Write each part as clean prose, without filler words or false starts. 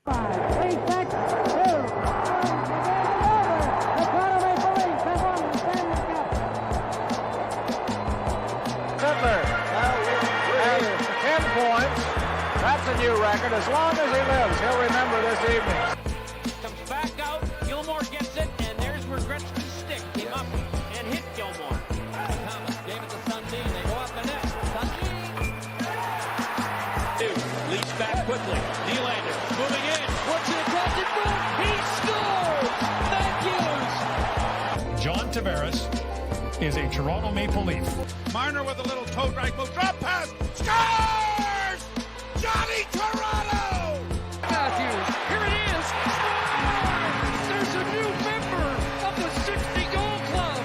That's a new record. As long as he lives, he'll remember this evening. Comes back out. Gilmore gets it, and there's where Gretzky's stick came up and hit Gilmore. Thomas gave it to Sundin. They go up the net. Sundin. Leads back quickly. Nylander moving in. Puts it across the boom. He scores! Matthews! John Tavares is a Toronto Maple Leaf. Marner with a little toe drag move. Drop pass. Scores! Johnny Toronto! Matthews, here it is! There's a new member of the 60-goal club!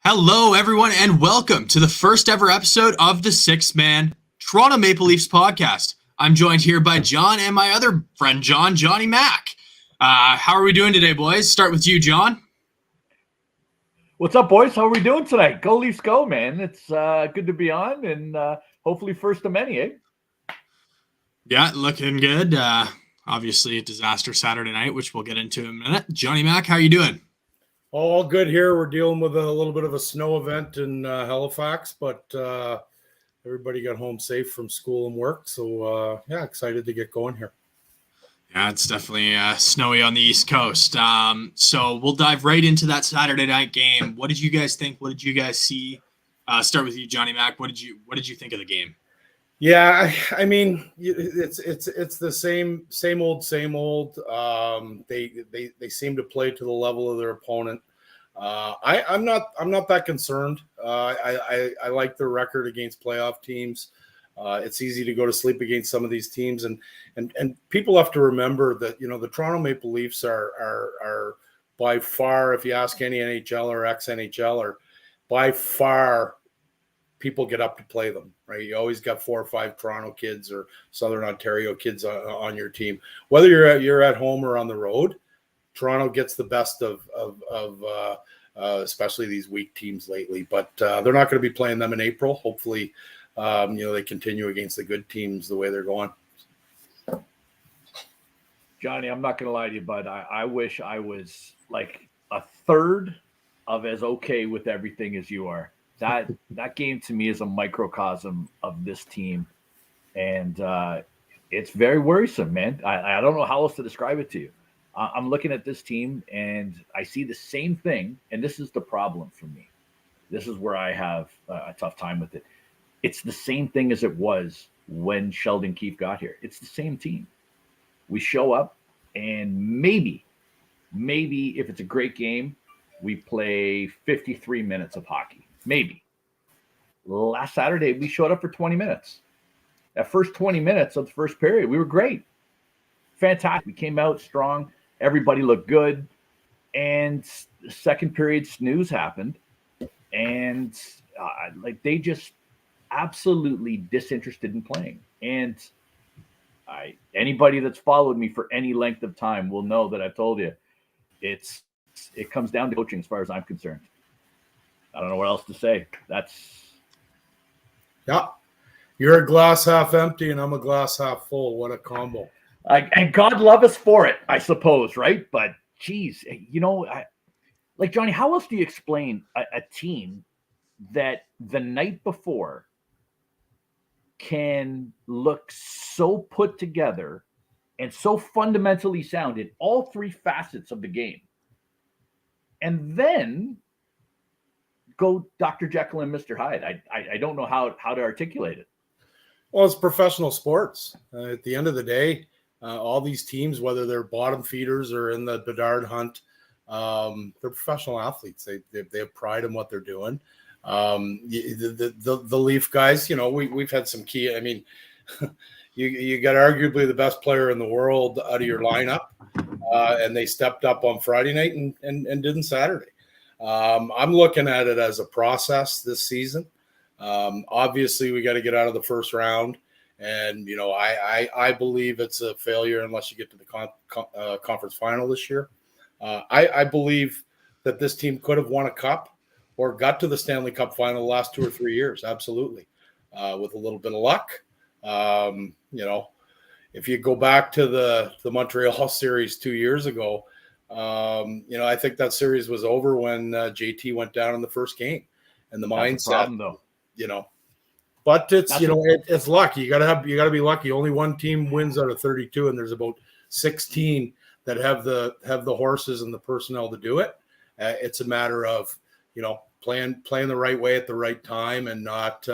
Hello, everyone, and welcome to the first ever episode of the Six-Man Toronto Maple Leafs podcast. I'm joined here by John and my other friend, Johnny Mack. How are we doing today, boys? Start with you, John. What's up, boys? How are we doing tonight? Go Leafs go, man. It's good to be on, and hopefully first of many, eh? Yeah, looking good. Obviously a disaster Saturday night, which we'll get into in a minute. Johnny Mack, how are you doing? All good here. We're dealing with a little bit of a snow event in Halifax, but everybody got home safe from school and work. So, excited to get going here. Yeah, it's definitely snowy on the East Coast. So we'll dive right into that Saturday night game. What did you guys think? What did you guys see? Start with you, Johnny Mack. What did you think of the game? Yeah, I mean, it's the same old. They seem to play to the level of their opponent. I'm not that concerned. I like their record against playoff teams. It's easy to go to sleep against some of these teams, and people have to remember that the Toronto Maple Leafs are by far, if you ask any NHL or ex-NHLer, by far people get up to play them, right? You always got 4 or 5 Toronto kids or Southern Ontario kids on your team, whether you're at home or on the road. Toronto gets the best of especially these weak teams lately, but they're not going to be playing them in April. Hopefully. They continue against the good teams the way they're going. Johnny, I'm not going to lie to you, but I wish I was like a third of as okay with everything as you are. That game to me is a microcosm of this team, and it's very worrisome, man. I don't know how else to describe it to you. I'm looking at this team, and I see the same thing, and this is the problem for me. This is where I have a tough time with it. It's the same thing as it was when Sheldon Keefe got here. It's the same team. We show up, and maybe if it's a great game, we play 53 minutes of hockey. Maybe. Last Saturday, we showed up for 20 minutes. That first 20 minutes of the first period, we were great. Fantastic. We came out strong. Everybody looked good. And the second period snooze happened. And they just absolutely disinterested in playing. And anybody that's followed me for any length of time will know that I've told you it comes down to coaching as far as I'm concerned. I don't know what else to say. You're a glass half empty and I'm a glass half full. What a combo. And God love us for it, I suppose, right? But geez, Johnny, how else do you explain a team that the night before can look so put together and so fundamentally sound in all 3 facets of the game, and then go Dr. Jekyll and Mr. Hyde? I don't know how to articulate it. Well, it's professional sports. At the end of the day, all these teams, whether they're bottom feeders or in the Bedard hunt, they're professional athletes. They have pride in what they're doing. The Leaf guys, we've had some key. I mean, you got arguably the best player in the world out of your lineup, and they stepped up on Friday night and didn't Saturday. I'm looking at it as a process this season. Obviously, we got to get out of the first round, and I believe it's a failure unless you get to the conference final this year. I believe that this team could have won a cup or got to the Stanley Cup final the last 2 or 3 years. Absolutely. With a little bit of luck. If you go back to the Montreal series 2 years ago, I think that series was over when JT went down in the first game, and the mindset, problem, though. But it's luck. You got to be lucky. Only one team wins out of 32, and there's about 16 that have the horses and the personnel to do it. It's a matter of playing the right way at the right time, and not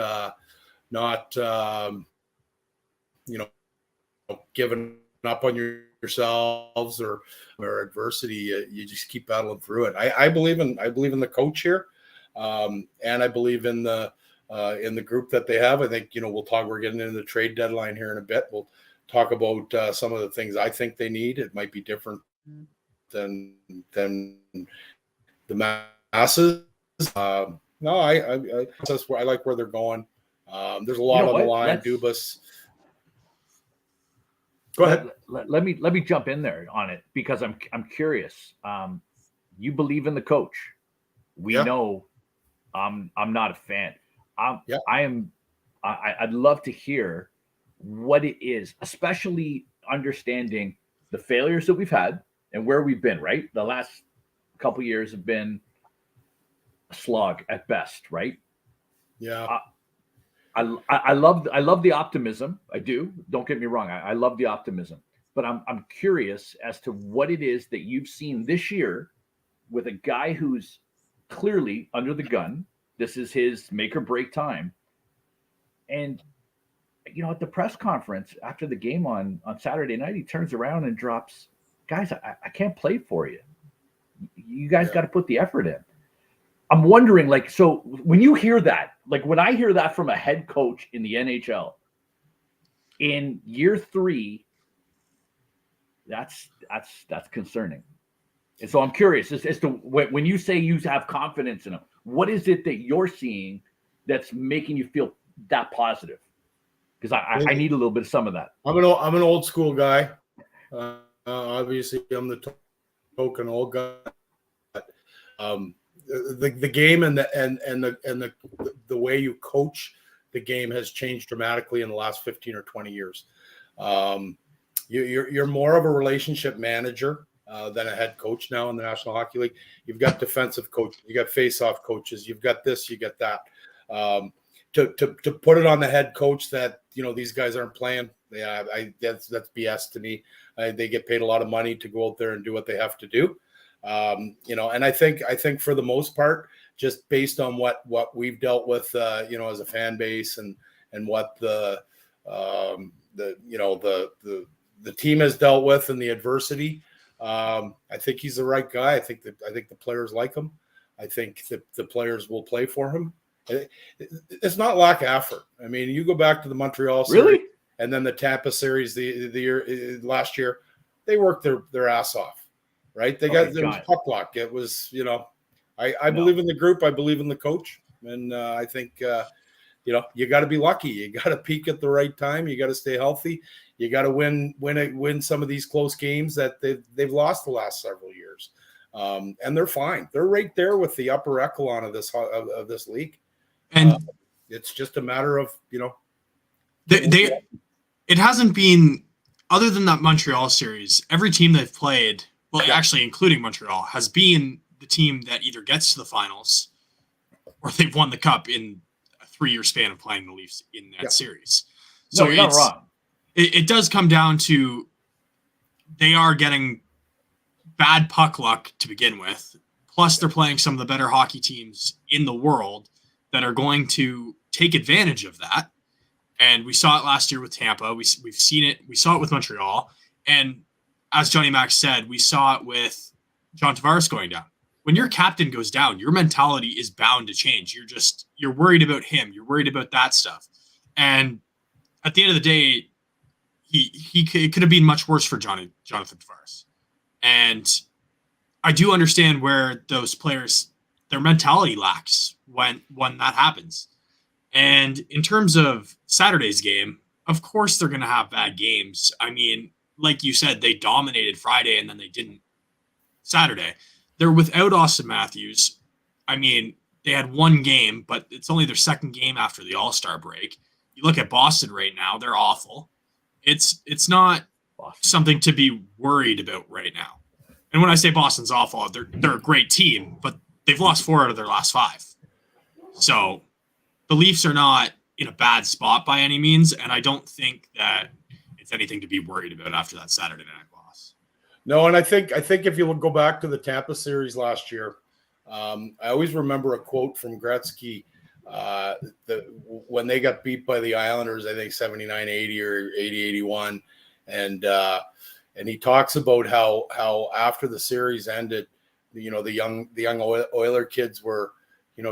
giving up on yourselves or adversity. You just keep battling through it. I believe in the coach here, and I believe in the group that they have. I think we'll talk. We're getting into the trade deadline here in a bit. We'll talk about some of the things I think they need. It might be different than the masses. No, that's where I like where they're going. There's a lot on the line. Dubas. Go ahead. Let me jump in there on it, because I'm curious. You believe in the coach. We know I'm not a fan. I'd love to hear what it is, especially understanding the failures that we've had and where we've been, right? The last couple of years have been a slog at best, right? Yeah. I love the optimism. I do. Don't get me wrong. I love the optimism, but I'm curious as to what it is that you've seen this year with a guy who's clearly under the gun. This is his make or break time. And at the press conference after the game on Saturday night, he turns around and drops, "Guys, I can't play for you. You guys got to put the effort in." I'm wondering, so when you hear that, when I hear that from a head coach in the NHL in year 3, that's concerning. And so I'm curious as to when you say you have confidence in him, what is it that you're seeing that's making you feel that positive? Because I need a little bit of some of that. I'm an old school guy. Obviously, I'm the token old guy. The game and the way you coach the game has changed dramatically in the last 15 or 20 years. You're more of a relationship manager than a head coach now in the National Hockey League. You've got defensive coaches, you got face-off coaches, you've got this, you get that. To put it on the head coach that these guys aren't playing, that's BS to me. They get paid a lot of money to go out there and do what they have to do. And I think for the most part, just based on what we've dealt with, as a fan base and what the team has dealt with and the adversity, I think he's the right guy. I think the players like him. I think the players will play for him. It's not lack of effort. I mean, you go back to the Montreal series and then the Tampa series the year last year, they worked their ass off. Right, there was puck luck. It was, I believe in the group. I believe in the coach, and I think, you got to be lucky. You got to peak at the right time. You got to stay healthy. You got to win some of these close games that they've lost the last several years, and they're fine. They're right there with the upper echelon of this league, and it's just a matter of it hasn't been, other than that Montreal series, every team they've played. Well, actually, including Montreal, has been the team that either gets to the finals or they've won the cup in a 3-year span of playing the Leafs in that series. So you're not wrong. It does come down to they are getting bad puck luck to begin with. Plus, they're playing some of the better hockey teams in the world that are going to take advantage of that. And we saw it last year with Tampa. We've seen it. We saw it with Montreal. And as Johnny Mac said, we saw it with John Tavares going down. When your captain goes down, your mentality is bound to change. You're worried about him. You're worried about that stuff. And at the end of the day, it could have been much worse for Jonathan Tavares. And I do understand where those players, their mentality lacks when that happens. And in terms of Saturday's game, of course they're going to have bad games. I mean, like you said, they dominated Friday and then they didn't Saturday. they're without Austin Matthews. I mean, they had one game, but it's only their second game after the All-Star break. You look at Boston right now, they're awful. It's not something to be worried about right now. And when I say Boston's awful, they're a great team, but they've lost 4 out of their last 5. So the Leafs are not in a bad spot by any means, and I don't think that it's anything to be worried about after that Saturday night loss. No, and I think if you go back to the Tampa series last year, I always remember a quote from Gretzky when they got beat by the Islanders, I think 79-80 or 80-81, and he talks about how after the series ended, the young Oiler kids were,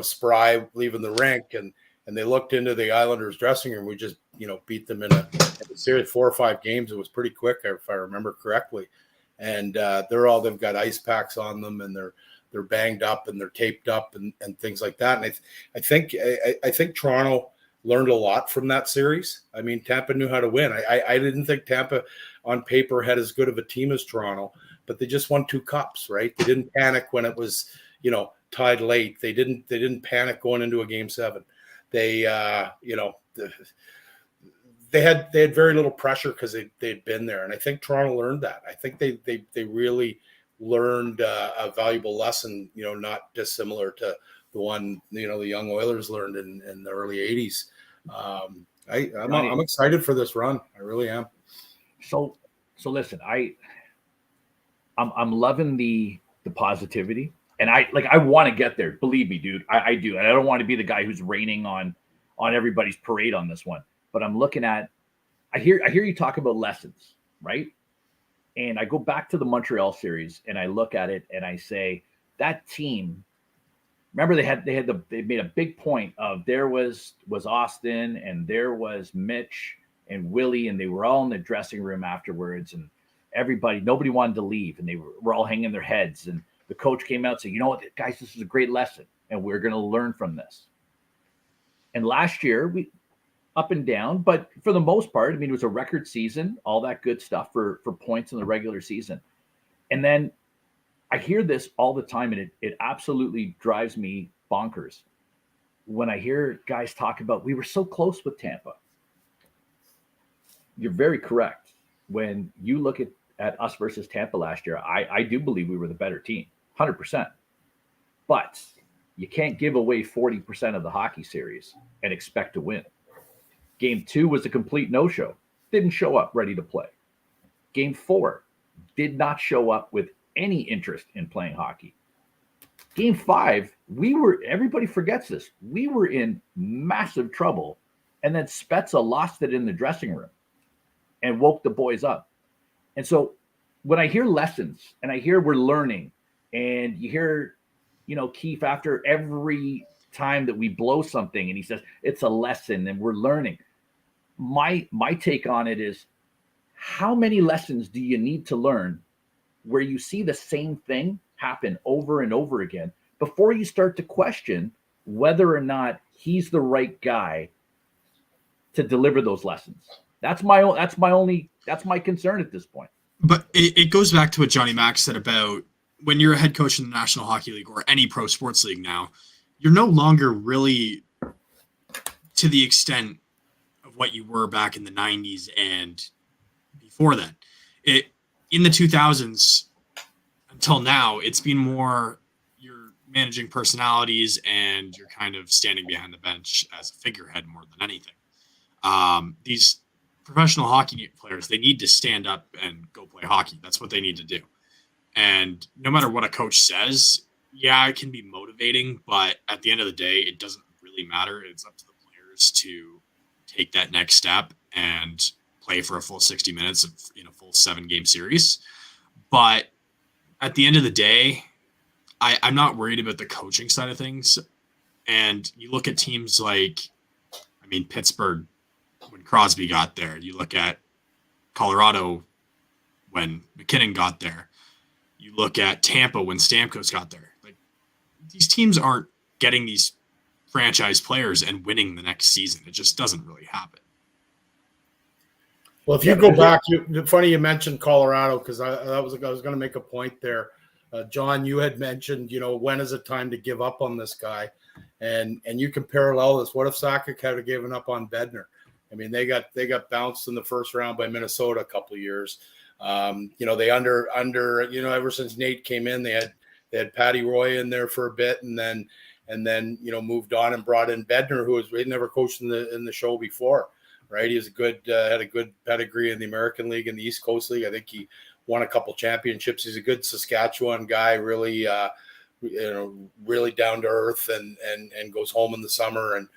spry leaving the rink, and they looked into the Islanders dressing room. We just, beat them in a series, 4 or 5 games. It was pretty quick, if I remember correctly. And they've got ice packs on them, and they're banged up and they're taped up and things like that. And I think Toronto learned a lot from that series. I mean, Tampa knew how to win. I didn't think Tampa on paper had as good of a team as Toronto, but they just won 2 cups, right? They didn't panic when it was, tied late. They didn't panic going into a game 7. They, they had very little pressure because they'd been there. And I think Toronto learned that. I think they really learned a valuable lesson, not dissimilar to the one, the young Oilers learned in the early 80s. I'm excited for this run. I really am. So listen, I'm loving the positivity, and I want to get there. Believe me, dude, I do. And I don't want to be the guy who's raining on everybody's parade on this one, but I'm looking at, I hear you talk about lessons, right? And I go back to the Montreal series and I look at it and I say, that team, remember they made a big point of there was Austin and there was Mitch and Willie, and they were all in the dressing room afterwards, and nobody wanted to leave, and they were all hanging their heads. And the coach came out and said, you know what, guys, this is a great lesson and we're going to learn from this. And last year we up and down, but for the most part, I mean, it was a record season, all that good stuff for points in the regular season. And then I hear this all the time, and it absolutely drives me bonkers when I hear guys talk about, we were so close with Tampa. You're very correct. When you look at us versus Tampa last year, I do believe we were the better team, 100%. But you can't give away 40% of the hockey series and expect to win. Game 2 was a complete no-show. Didn't show up ready to play. Game 4 did not show up with any interest in playing hockey. Game 5, everybody forgets this. We were in massive trouble, and then Spezza lost it in the dressing room and woke the boys up. And so when I hear lessons and I hear we're learning, and you hear, Keefe after every time that we blow something and he says it's a lesson and we're learning. My take on it is, how many lessons do you need to learn where you see the same thing happen over and over again before you start to question whether or not he's the right guy to deliver those lessons? That's my concern at this point. But it goes back to what Johnny Mack said about when you're a head coach in the National Hockey League or any pro sports league now, you're no longer really to the extent of what you were back in the 90s and before then. In the 2000s until now, it's been more you're managing personalities and you're kind of standing behind the bench as a figurehead more than anything. These professional hockey players, they need to stand up and go play hockey. That's what they need to do. And no matter what a coach says, yeah, it can be motivating, but at the end of the day, it doesn't really matter. It's up to the players to take that next step and play for a full 60 minutes of a full 7-game series. But at the end of the day, I'm not worried about the coaching side of things. And you look at teams like, Pittsburgh, when Crosby got there. You look at Colorado when McKinnon got there. You look at Tampa when Stamkos got there. Like, these teams aren't getting these franchise players and winning the next season. It just doesn't really happen. Well, if you go back, funny you mentioned Colorado, because I was going to make a point there. John, you had mentioned, when is it time to give up on this guy? And you can parallel this. What if Sakic had given up on Bednar? I mean, they got bounced in the first round by Minnesota a couple of years. They ever since Nate came in, they had Patty Roy in there for a bit, and then moved on and brought in Bednar, who had never coached in the show before, right? He was had a good pedigree in the American League and the East Coast League. I think he won a couple championships. He's a good Saskatchewan guy, really, really down to earth, and goes home in the summer and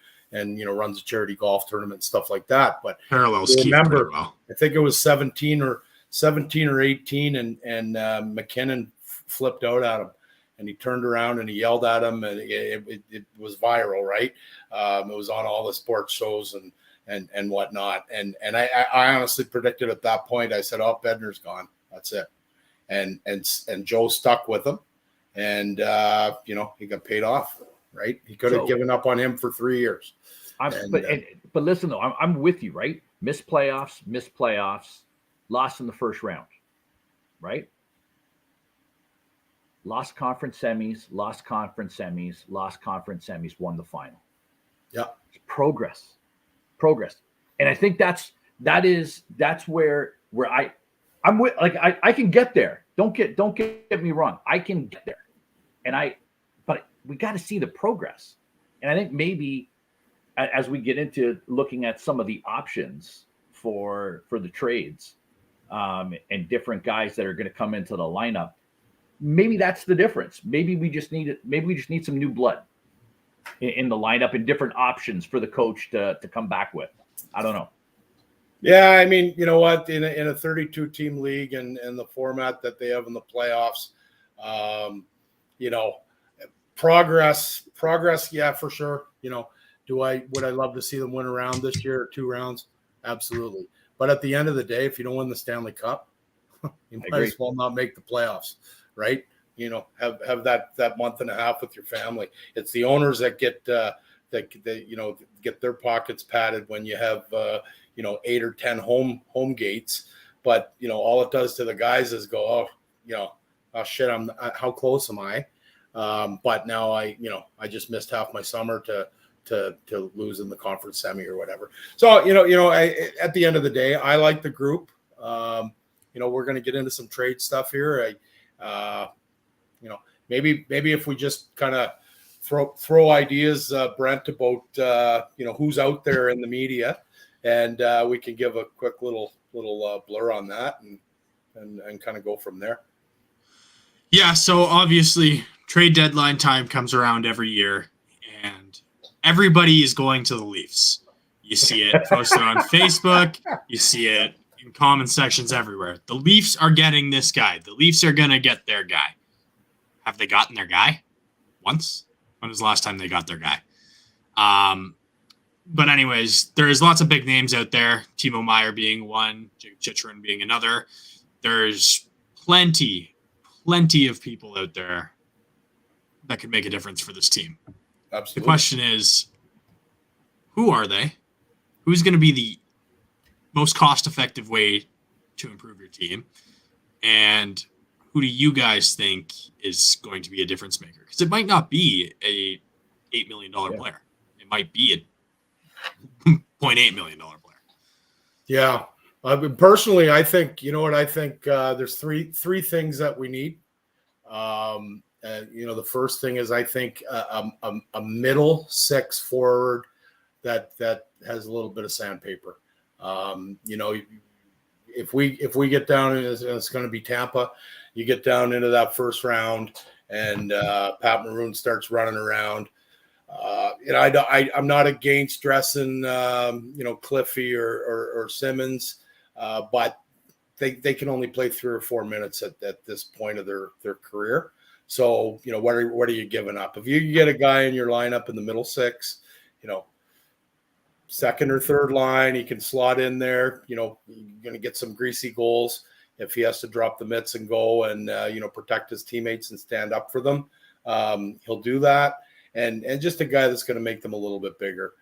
runs a charity golf tournament, stuff like that. But parallels Keith pretty well. I think it was 17 or 18, and McKinnon flipped out at him, and he turned around and he yelled at him, and it was viral, right? It was on all the sports shows and whatnot. And I honestly predicted at that point, I said, "Oh, Bednar's gone. That's it." And Joe stuck with him, and he got paid off, right? He could have given up on him for 3 years. But listen though, I'm with you, right? Missed playoffs, lost in the first round, right? Lost conference semis, won the final. Yeah. Progress. And I think that's where I'm with, like, I can get there. Don't get me wrong. I can get there. But we got to see the progress. And I think maybe as we get into looking at some of the options for the trades, and different guys that are going to come into the lineup, maybe that's the difference. Maybe we just need some new blood in the lineup and different options for the coach to come back with. I don't know. Yeah, I mean, you know what? In a 32-team league and the format that they have in the playoffs, progress, yeah, for sure. Would I love to see them win a round this year or 2 rounds? Absolutely. But at the end of the day, if you don't win the Stanley Cup, you might as well not make the playoffs, right? Have that month and a half with your family. It's the owners that get get their pockets padded when you have 8 or 10 home gates. But all it does to the guys is go, oh shit, how close am I? But now I just missed half my summer to lose in the conference semi or whatever. So at the end of the day, I like the group. We're going to get into some trade stuff here. Maybe if we just kind of throw ideas, Brent, about who's out there in the media, and we can give a quick little blur on that and kind of go from there. Yeah, so obviously trade deadline time comes around every year, and everybody is going to the Leafs. You see it posted on Facebook. You see it in comment sections everywhere. The Leafs are getting this guy. The Leafs are going to get their guy. Have they gotten their guy once? When was the last time they got their guy? But anyways, there's lots of big names out there. Timo Meier being one, Jake Chychrun being another. There's plenty of people out there that could make a difference for this team. Absolutely. The question is, who are they? Who's going to be the most cost-effective way to improve your team? And who do you guys think is going to be a difference maker? Because it might not be a $8 million player. It might be a $0.8 million player. Yeah. Personally, I think, there's three things that we need. The first thing is, I think a middle 6 forward that has a little bit of sandpaper. If we get down, and it's going to be Tampa, you get down into that first round, and Pat Maroon starts running around. I'm not against dressing, Cliffy or Simmons, but they can only play 3 or 4 minutes at this point of their career. So, what are you giving up? If you get a guy in your lineup in the middle 6, second or third line, he can slot in there. You're going to get some greasy goals if he has to drop the mitts and go and protect his teammates and stand up for them. He'll do that, and just a guy that's going to make them a little bit bigger.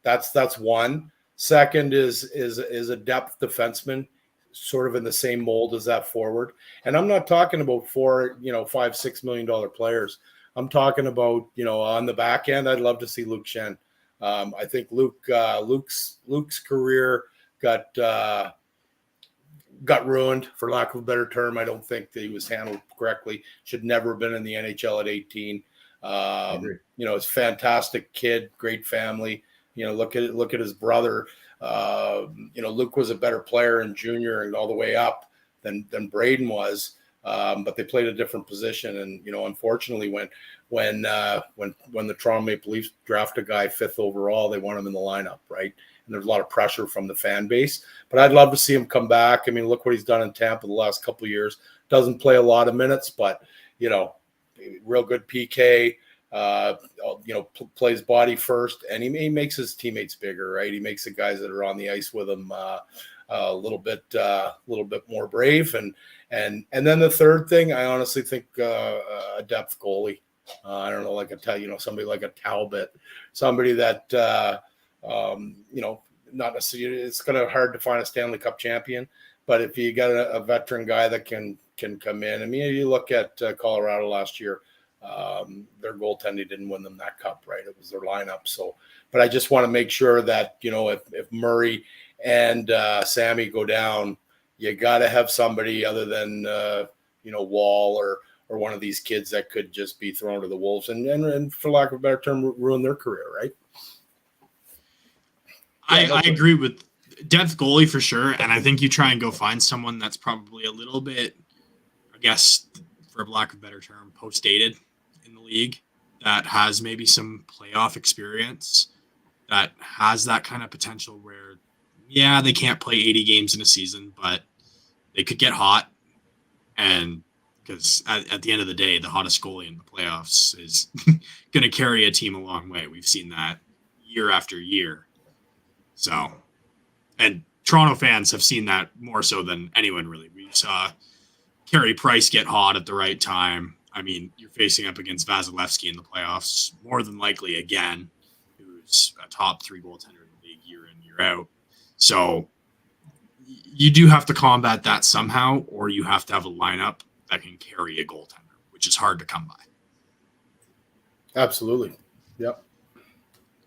That's one. Second is a depth defenseman. sort of in the same mold as that forward. And I'm not talking about $5-6 million players. I'm talking about, on the back end, I'd love to see Luke Shen. I think Luke's career got ruined, for lack of a better term. I don't think that he was handled correctly. Should never have been in the NHL at 18. He's a fantastic kid, great family. Look at his brother. Luke was a better player in junior and all the way up than Braden was. But they played a different position. And, unfortunately, when the Toronto Maple Leafs draft a guy 5th overall, they want him in the lineup, right? And there's a lot of pressure from the fan base. But I'd love to see him come back. I mean, look what he's done in Tampa the last couple of years. Doesn't play a lot of minutes, but, real good PK, plays body first, and he makes his teammates bigger, right? He makes the guys that are on the ice with him a little bit more brave. And then the third thing, I honestly think a depth goalie. I don't know, like somebody like a Talbot, somebody that not necessarily. It's going to be hard to find a Stanley Cup champion, but if you got a veteran guy that can come in. I mean, you look at Colorado last year. Their goaltending didn't win them that cup, right? It was their lineup. So, but I just want to make sure that if Murray and Sammy go down, you got to have somebody other than Wall or one of these kids that could just be thrown to the wolves and for lack of a better term, ruin their career, right? I agree with depth goalie for sure, and I think you try and go find someone that's probably a little bit, I guess, for lack of a better term, post-dated in the league, that has maybe some playoff experience, that has that kind of potential where, yeah, they can't play 80 games in a season, but they could get hot. And because at the end of the day, the hottest goalie in the playoffs is going to carry a team a long way. We've seen that year after year. So, and Toronto fans have seen that more so than anyone really. We saw Carey Price get hot at the right time. I mean, you're facing up against Vasilevsky in the playoffs, more than likely again, who's a top 3 goaltender in the league year in, year out. So you do have to combat that somehow, or you have to have a lineup that can carry a goaltender, which is hard to come by. Absolutely. Yep.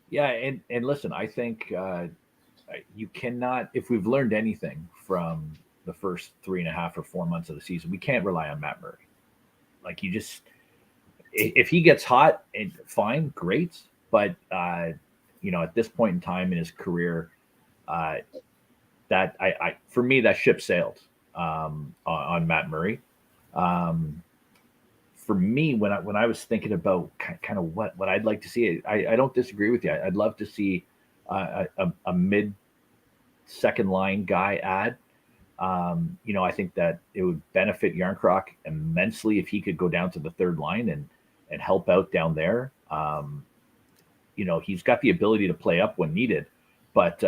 Yeah, and listen, I think you cannot, if we've learned anything from the first 3.5 or 4 months of the season, we can't rely on Matt Murray. Like, you just, if he gets hot, and fine, great. But, at this point in time in his career, that for me, that ship sailed on Matt Murray. For me, when I was thinking about kind of what I'd like to see, I don't disagree with you. I'd love to see a mid second line guy add. I think that it would benefit Yarncroc immensely if he could go down to the third line and help out down there. He's got the ability to play up when needed, but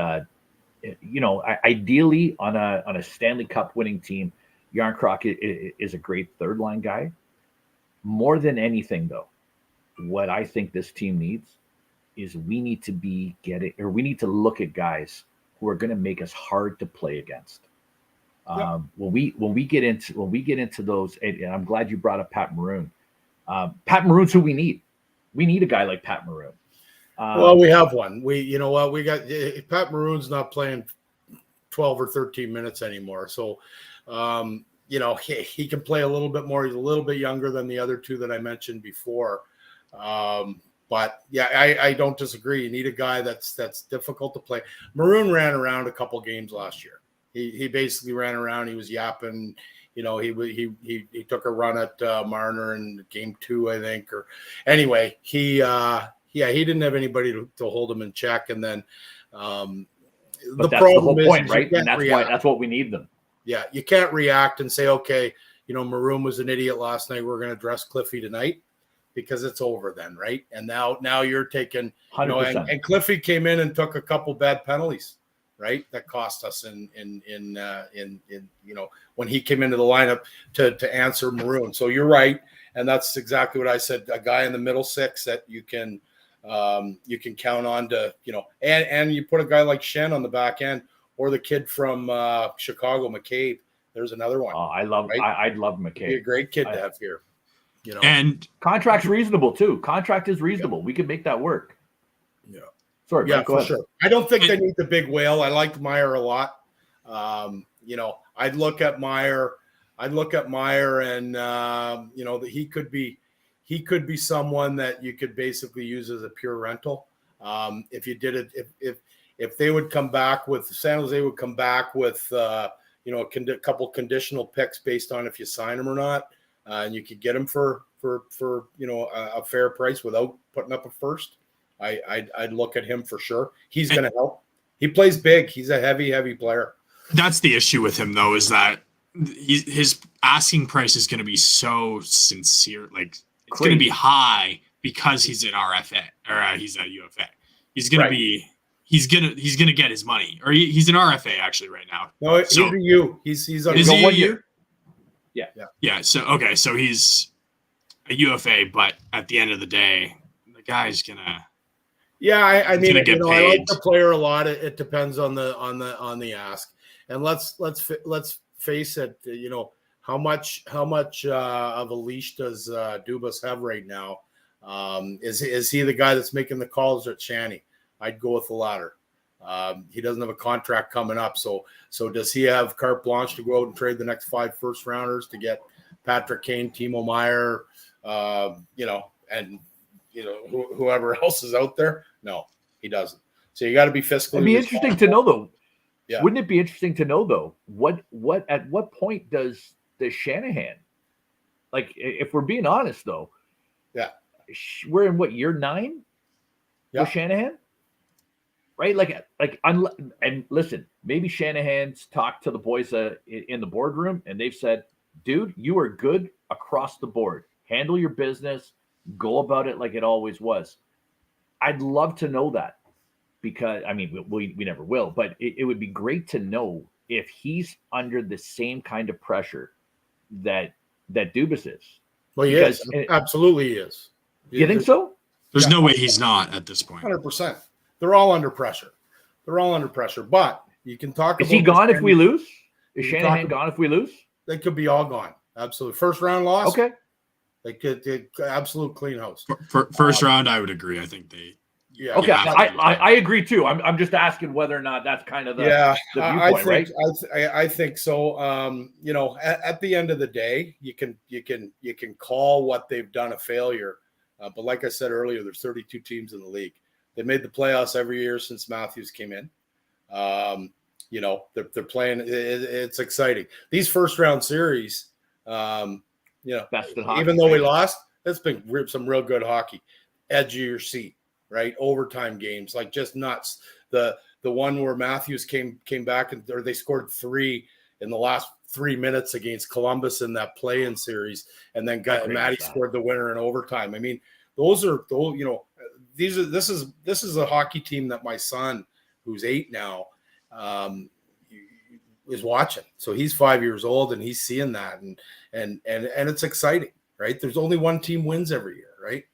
ideally on a Stanley Cup winning team, Yarncroc is a great third line guy. More than anything, though, what I think this team needs is we need to look at guys who are going to make us hard to play against. Yep. When we get into those, and I'm glad you brought up Pat Maroon. Pat Maroon's who we need. We need a guy like Pat Maroon. Well, we have one. We got Pat Maroon's not playing 12 or 13 minutes anymore. So, he can play a little bit more. He's a little bit younger than the other two that I mentioned before. But yeah, I don't disagree. You need a guy that's difficult to play. Maroon ran around a couple games last year. He basically ran around. He was yapping. He took a run at Marner in game 2, I think. Or anyway, he didn't have anybody to hold him in check. And then but that's the whole point, right? And that's what we need them. Yeah, you can't react and say, okay, Maroon was an idiot last night. We're going to dress Cliffy tonight, because it's over then, right? And now you're taking, and Cliffy came in and took a couple bad penalties, right? That cost us in when he came into the lineup to answer Maroon. So you're right, and that's exactly what I said. A guy in the middle six that you can count on to, and you put a guy like Shen on the back end or the kid from Chicago, McCabe. There's another one. Oh, I'd love McCabe. Be a great kid to have here. And contract's reasonable too. Contract is reasonable. We can make that work. Yeah. Sorry, Yeah, Mike, go for ahead. sure. I don't think they need the big whale. I liked Meyer a lot. I'd look at Meyer and that he could be someone that you could basically use as a pure rental. If you did it, if they would come back with San Jose would come back with a couple conditional picks based on if you sign him or not, and you could get him for a fair price without putting up a first. I'd look at him for sure. He's going to help. He plays big. He's a heavy player. That's the issue with him, though, is that his asking price is going to be so sincere. Like, it's going to be high because he's an RFA or he's a UFA. He's going to be. He's gonna get his money, or he's an RFA actually right now. No, he's a U. He's on 1 year. Yeah. So he's a UFA, but at the end of the day, the guy's gonna. Yeah, I mean, get I paid. like the player a lot. It depends on the ask, and let's face it. How much of a leash does Dubas have right now? Is he the guy that's making the calls at Shanny? I'd go with the latter. He doesn't have a contract coming up, so does he have carte blanche to go out and trade the next 5 first rounders to get Patrick Kane, Timo Meyer, and whoever else is out there? No, he doesn't. So you got to be fiscally. It'd be interesting to know, though. Yeah. Wouldn't it be interesting to know, though, at what point does Shanahan, like, if we're being honest, though, yeah, we're in year 9 with Shanahan, right? And listen, maybe Shanahan's talked to the boys in the boardroom, and they've said, "Dude, you are good across the board. Handle your business, go about it like it always was." I'd love to know that, because I mean, we never will, but it would be great to know if he's under the same kind of pressure that Dubas is. Well, he is. Absolutely, he is. You think so? There's no way he's not at this point. 100%. They're all under pressure. But you can talk. Is he gone if we lose? Is Shanahan gone if we lose? They could be all gone. Absolutely. First round loss. Okay. They could absolute clean house. First round, I would agree. I think they. Yeah. Okay. I agree too. I'm just asking whether or not that's kind of the viewpoint, right? I think so. At the end of the day, you can call what they've done a failure. But like I said earlier, there's 32 teams in the league. They made the playoffs every year since Matthews came in. They're playing. It's exciting. These first round series, Best in hockey, even though we lost, it's been some real good hockey. Edge of your seat, right? Overtime games, like just nuts. The one where Matthews came back or they scored 3 in the last 3 minutes against Columbus in that play-in series, and then Matty scored the winner in overtime. I mean, this is a hockey team that my son, who's 8 now, is watching. So he's 5 years old and he's seeing that, and it's exciting, right? There's only one team wins every year, right?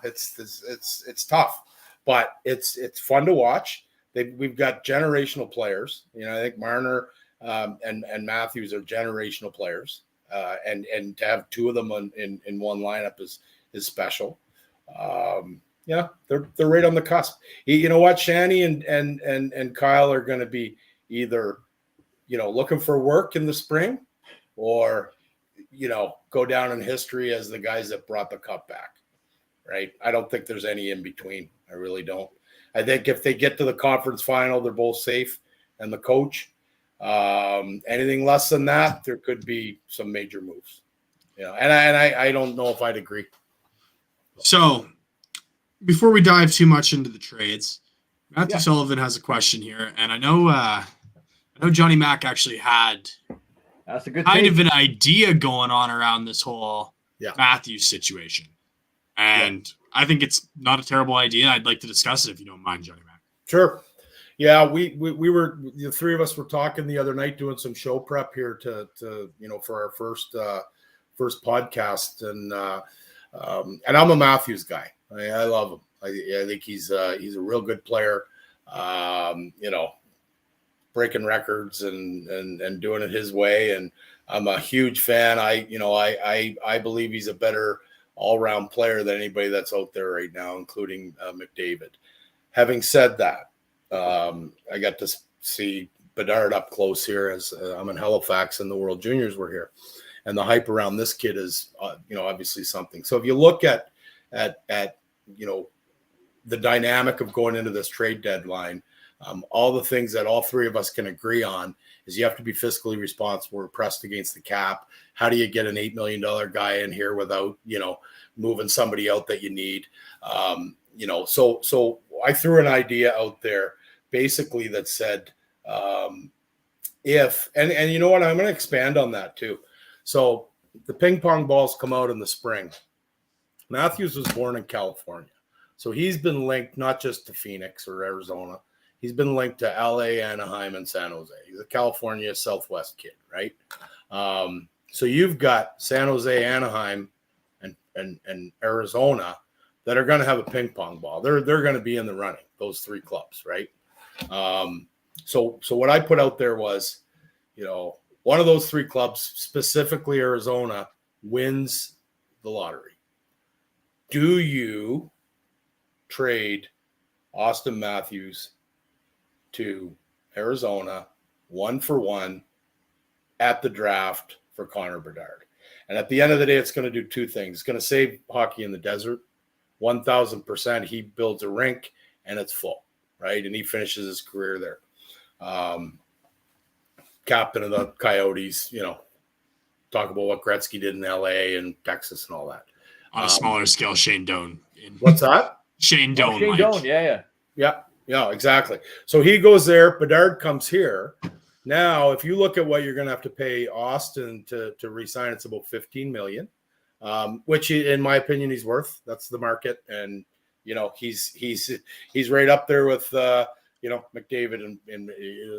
It's tough, but it's fun to watch. We've got generational players. I think Marner and Matthews are generational players, and to have 2 of them in one lineup is special. They're right on the cusp. You know what, Shanny and Kyle are going to be either looking for work in the spring, or go down in history as the guys that brought the cup back, right? I don't think there's any in between. I really don't. I think if they get to the conference final, they're both safe, and the coach. Anything less than that, there could be some major moves. And I don't know if I'd agree. So, before we dive too much into the trades, Matthew Sullivan has a question here, and I know Johnny Mac actually had that's a good kind of an idea going on around this whole Matthews situation, and I think it's not a terrible idea. I'd like to discuss it if you don't mind, Johnny Mac. Sure. Yeah, we were, the 3 of us were talking the other night, doing some show prep here to for our first podcast, and I'm a Matthews guy. I love him. I think he's a real good player. breaking records and doing it his way. And I'm a huge fan. I believe he's a better all-round player than anybody that's out there right now, including McDavid. Having said that, I got to see Bedard up close here as I'm in Halifax and the World Juniors were here. And the hype around this kid is, obviously something. So if you look at the dynamic of going into this trade deadline, all the things that all three of us can agree on is you have to be fiscally responsible. We're pressed against the cap. How do you get an $8 million guy in here without, moving somebody out that you need? So I threw an idea out there basically that said, if, and you know what, I'm going to expand on that too. So the ping pong balls come out in the spring. Matthews was born in California. So he's been linked not just to Phoenix or Arizona. He's been linked to LA, Anaheim, and San Jose. He's a California Southwest kid, right? So you've got San Jose, Anaheim, and Arizona that are going to have a ping pong ball. They're going to be in the running, those three clubs, right? So what I put out there was, one of those three clubs, specifically Arizona, wins the lottery. Do you trade Austin Matthews to Arizona 1-for-1 at the draft for Connor Bedard? And at the end of the day, it's going to do two things. It's going to save hockey in the desert. 1,000%. He builds a rink and it's full, right? And he finishes his career there. Captain of the Coyotes, talk about what Gretzky did in LA and Texas and all that. On a smaller scale, Shane Doan. What's that? Shane Doan. Shane Doan, Yeah, exactly. So he goes there. Bedard comes here. Now, if you look at what you're going to have to pay Austin to re-sign, it's about $15 million, which, in my opinion, he's worth. That's the market, and he's right up there with McDavid and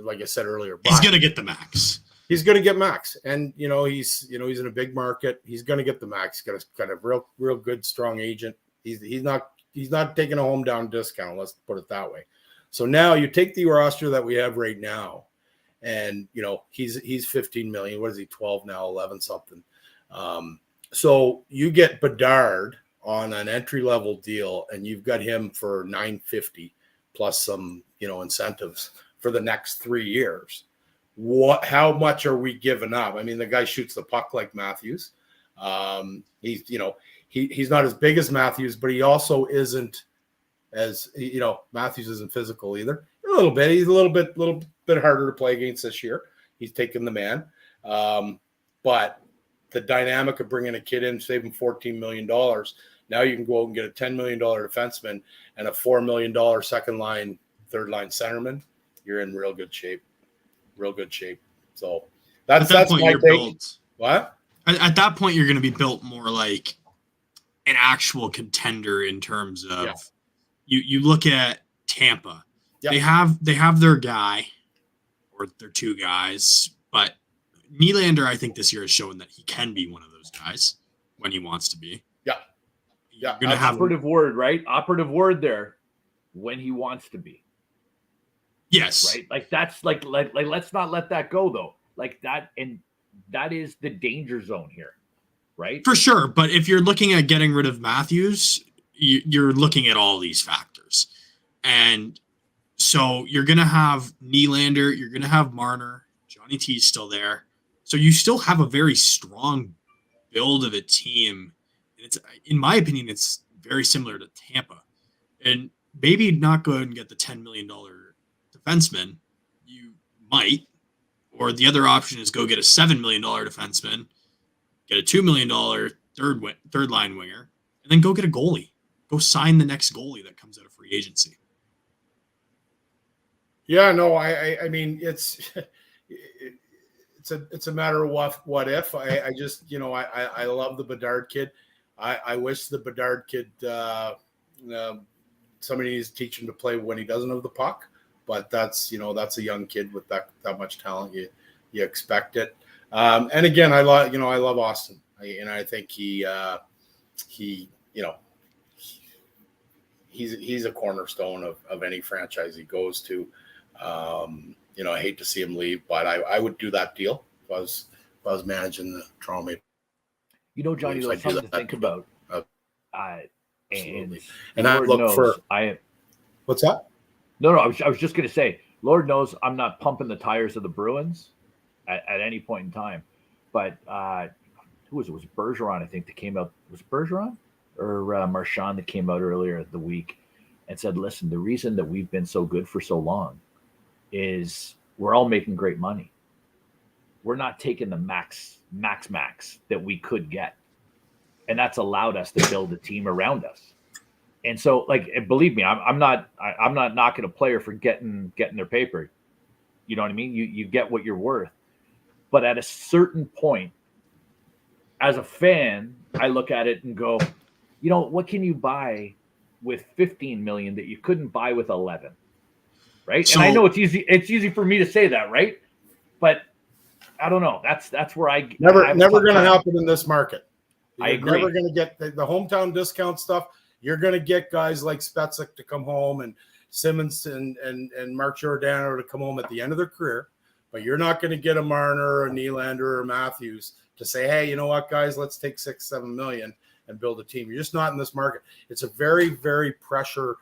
like I said earlier. He's going to get the max. He's going to get max, and he's in a big market. He's going to get the max. He's got a real good, strong agent. He's not taking a home down discount. Let's put it that way. So now you take the roster that we have right now, and he's 15 million. What is he? 12 now, 11 something. So you get Bedard on an entry level deal, and you've got him for $950 plus some incentives for the next 3 years. How much are we giving up? I mean, the guy shoots the puck like Matthews. He's not as big as Matthews, but he also isn't as Matthews isn't physical either. A little bit. He's a little bit harder to play against this year. He's taken the man, but the dynamic of bringing a kid in, saving $14 million. Now you can go out and get a $10 million defenseman and a $4 million second line, third line centerman. You're in real good shape. So that's my take. Built, what? At that point, you're going to be built more like an actual contender in terms of you look at Tampa. Yeah. They have their guy or their two guys, but Nylander, I think this year has shown that he can be one of those guys when he wants to be. Yeah. Operative word, right? Operative word there. When he wants to be. Yes. Right. Like that's like let's not let that go though. Like that, and that is the danger zone here, right? For sure. But if you're looking at getting rid of Matthews, you're looking at all these factors. And so you're going to have Nylander, you're going to have Marner, Johnny T's still there. So you still have a very strong build of a team. And it's, in my opinion, it's very similar to Tampa. And maybe not go and get the $10 million defenseman. You might. Or the other option is go get a $7 million defenseman, get a $2 million third line winger, and then go get a goalie. Go sign the next goalie that comes out of free agency. Yeah, no, I mean it's a matter of what if. I just I love the Bedard kid. I wish the Bedard kid somebody needs to teach him to play when he doesn't have the puck. But that's a young kid with that much talent. You expect it. And again, I love Austin. I think he's a cornerstone of any franchise he goes to. I hate to see him leave, but I would do that deal if I was managing the Toronto Maple. Johnny, there's something to think about. Absolutely. And I look knows, for what's that? No, I was just going to say, Lord knows I'm not pumping the tires of the Bruins at any point in time. But who was it? Was Bergeron, I think, that came out. Was it Bergeron or Marchand that came out earlier the week and said, listen, the reason that we've been so good for so long is we're all making great money. We're not taking the max that we could get. And that's allowed us to build a team around us. And so, believe me, I'm not knocking a player for getting their paper. You know what I mean? You get what you're worth. But at a certain point, as a fan, I look at it and go, what can you buy with 15 million that you couldn't buy with 11? Right? So, and I know it's easy for me to say that, right? But I don't know. That's where I never going to happen in this market. You're I agree. Never going to get the hometown discount stuff. You're going to get guys like Spezza to come home and Simmons and Mark Giordano to come home at the end of their career. But you're not going to get a Marner or a Nylander or Matthews to say, hey, you know what, guys, let's take 6-7 million and build a team. You're just not in this market. It's a very, very pressure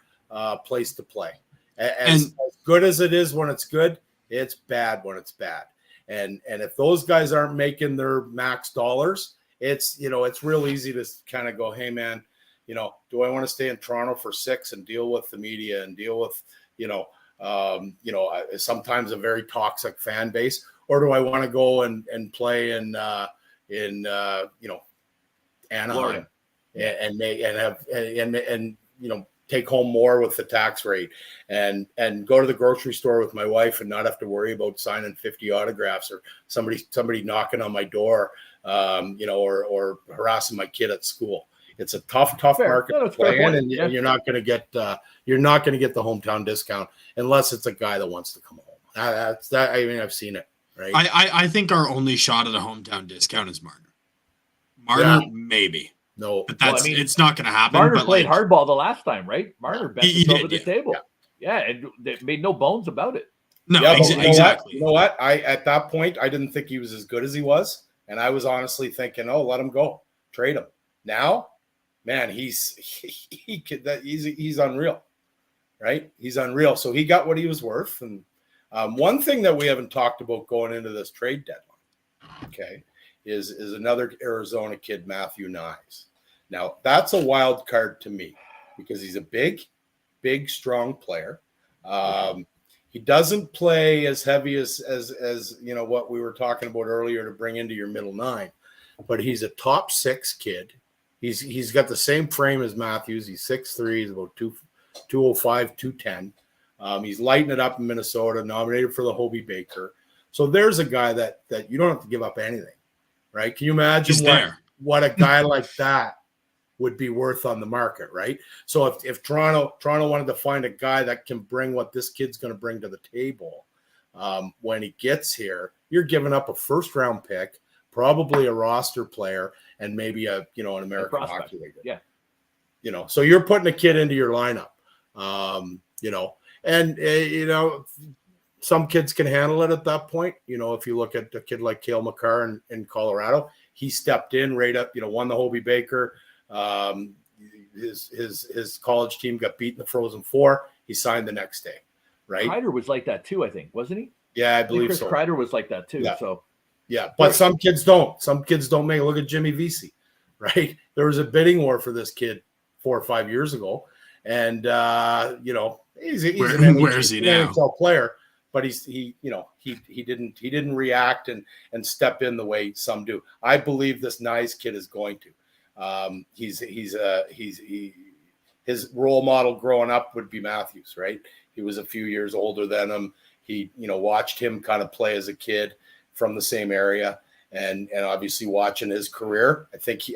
place to play. As good as it is when it's good, it's bad when it's bad. And if those guys aren't making their max dollars, it's real easy to kind of go, hey, man, do I want to stay in Toronto for 6 and deal with the media and deal with, sometimes a very toxic fan base, or do I want to go and play in Anaheim and take home more with the tax rate and go to the grocery store with my wife and not have to worry about signing 50 autographs or somebody knocking on my door, or harassing my kid at school. It's a tough market to play in, and you're not going to get the hometown discount unless it's a guy that wants to come home. I've seen it. Right. I think our only shot at a hometown discount is Marner, maybe. No, but it's not going to happen. Marner played hardball the last time, right? Marner bent us over the table. Yeah, and they made no bones about it. No, exactly. You know what? At that point, I didn't think he was as good as he was, and I was honestly thinking, oh, let him go, trade him. Now, man, he's unreal, right? He's unreal. So he got what he was worth. And one thing that we haven't talked about going into this trade deadline, okay, is another Arizona kid, Matthew Nyes. Now, that's a wild card to me because he's a big, strong player. He doesn't play as heavy as what we were talking about earlier to bring into your middle nine, but he's a top 6 kid. He's got the same frame as Matthews. He's 6'3", he's about 205, 210. He's lighting it up in Minnesota, nominated for the Hobey Baker. So there's a guy that you don't have to give up anything, right? Can you imagine what a guy like that would be worth on the market, right? So if Toronto wanted to find a guy that can bring what this kid's going to bring to the table when he gets here, you're giving up a first-round pick, probably a roster player, and maybe an American Hockey League. Yeah. So you're putting a kid into your lineup, some kids can handle it at that point. If you look at a kid like Cale Makar in Colorado, he stepped in right up, won the Hobey Baker. His college team got beat in the Frozen Four. He signed the next day, right? Kreider was like that too, I think, wasn't he? Yeah, I believe so. Kreider was like that too. Yeah. So yeah, but some kids don't. Some kids don't make it. Look at Jimmy Vesey, right? There was a bidding war for this kid 4 or 5 years ago, and he's an NHL player, but he didn't react and step in the way some do. I believe this Nyes kid is going to. His role model growing up would be Matthews, right? He was a few years older than him. He watched him kind of play as a kid from the same area, and obviously watching his career, I think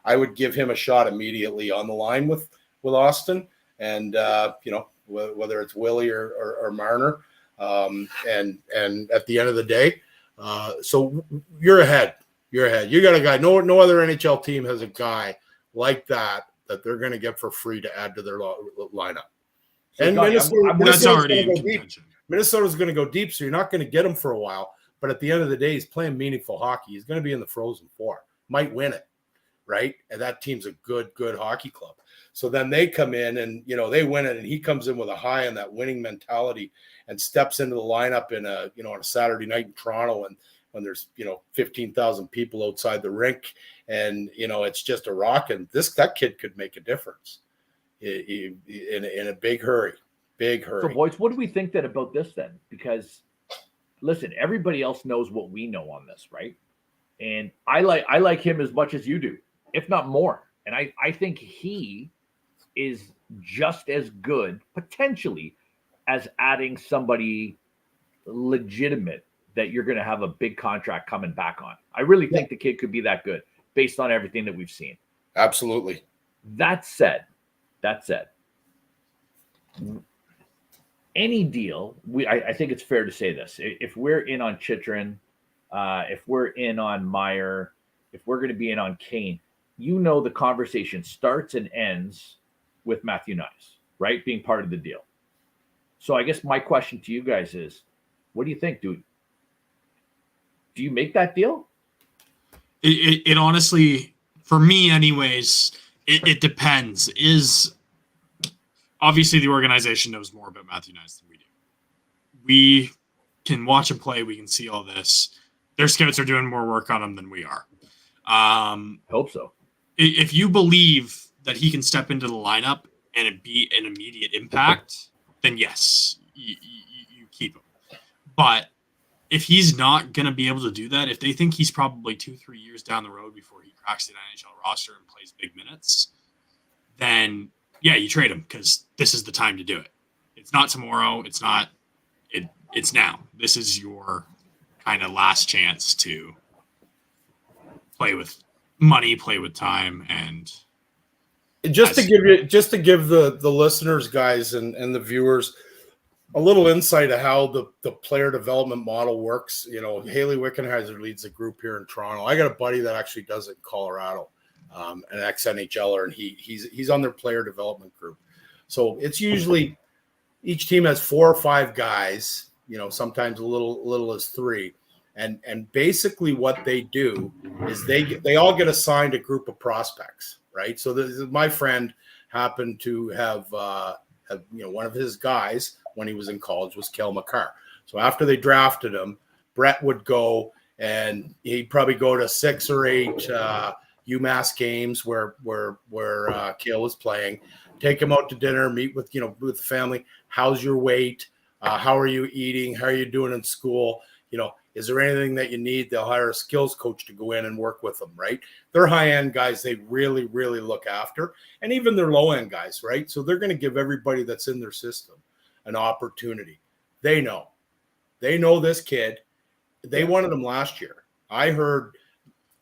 I would give him a shot immediately on the line with Austin, and whether it's Willie or Marner, and at the end of the day, so you're ahead. You're ahead. You got a guy. No other NHL team has a guy like that they're going to get for free to add to their lineup. So And Johnny, That's already in contention. Minnesota's going to go deep, so you're not going to get him for a while. But at the end of the day, he's playing meaningful hockey. He's going to be in the Frozen Four. Might win it, right? And that team's a good hockey club. So then they come in and, they win it, and he comes in with a high on that winning mentality and steps into the lineup on a Saturday night in Toronto, and when there's 15,000 people outside the rink, and it's just a rock, and that kid could make a difference in a big hurry. So boys, what do we think then about this then? Because listen, everybody else knows what we know on this, right? And I like him as much as you do, if not more. And I think he is just as good potentially as adding somebody legitimate that you're going to have a big contract coming back on. I really think the kid could be that good based on everything that we've seen. Absolutely. That said, any deal, I think it's fair to say this. If we're in on Chychrun, if we're in on Meyer, if we're going to be in on Kane, the conversation starts and ends with Matthew Nyes, right? Being part of the deal. So I guess my question to you guys is, what do you think, dude? Do you make that deal? It honestly, for me anyways, it depends. Obviously the organization knows more about Matthew Nyes than we do. We can watch him play. We can see all this. Their scouts are doing more work on him than we are. Hope so. If you believe that he can step into the lineup and it be an immediate impact, then yes, you keep him. But if he's not going to be able to do that, if they think he's probably 2-3 years down the road before he cracks the NHL roster and plays big minutes, then yeah, you trade him because this is the time to do it. It's not tomorrow. It's now. This is your kind of last chance to play with money, play with time, and just to give the listeners, guys, and the viewers a little insight of how the player development model works. Haley Wickenheiser leads the group here in Toronto. I got a buddy that actually does it in Colorado, an ex-NHLer, and he's on their player development group. So it's usually each team has 4 or 5 guys, sometimes a little as 3. And basically what they do is they all get assigned a group of prospects, right? So my friend happened to have one of his guys when he was in college was Kel McCarr. So after they drafted him, Brett would go and he'd probably go to 6 or 8 UMass games where Kel was playing, take him out to dinner, meet with the family. How's your weight? How are you eating? How are you doing in school? Is there anything that you need? They'll hire a skills coach to go in and work with them, right? They're high-end guys they really, really look after, and even their low-end guys, right? So they're going to give everybody that's in their system an opportunity. They know this kid. They wanted him last year. I heard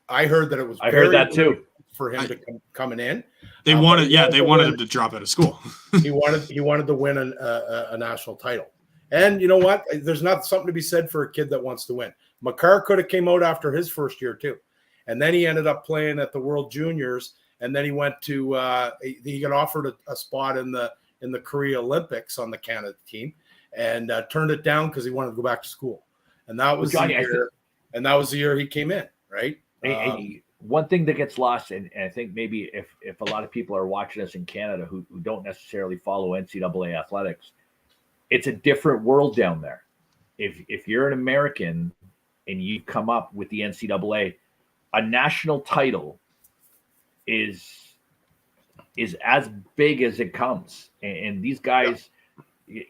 that it was. I heard that too. For him to coming in, they wanted him to drop out of school. he wanted to win a national title. And you know what? There's not something to be said for a kid that wants to win. McCarr could have came out after his first year too, and then he ended up playing at the World Juniors, and then he went to he got offered a spot in the Korea Olympics on the Canada team, and turned it down because he wanted to go back to school. And that was the year. And that was the year he came in, right? One thing that gets lost, and I think maybe if a lot of people are watching us in Canada who don't necessarily follow NCAA athletics, it's a different world down there. If you're an American and you come up with the NCAA, a national title is as big as it comes. And these guys,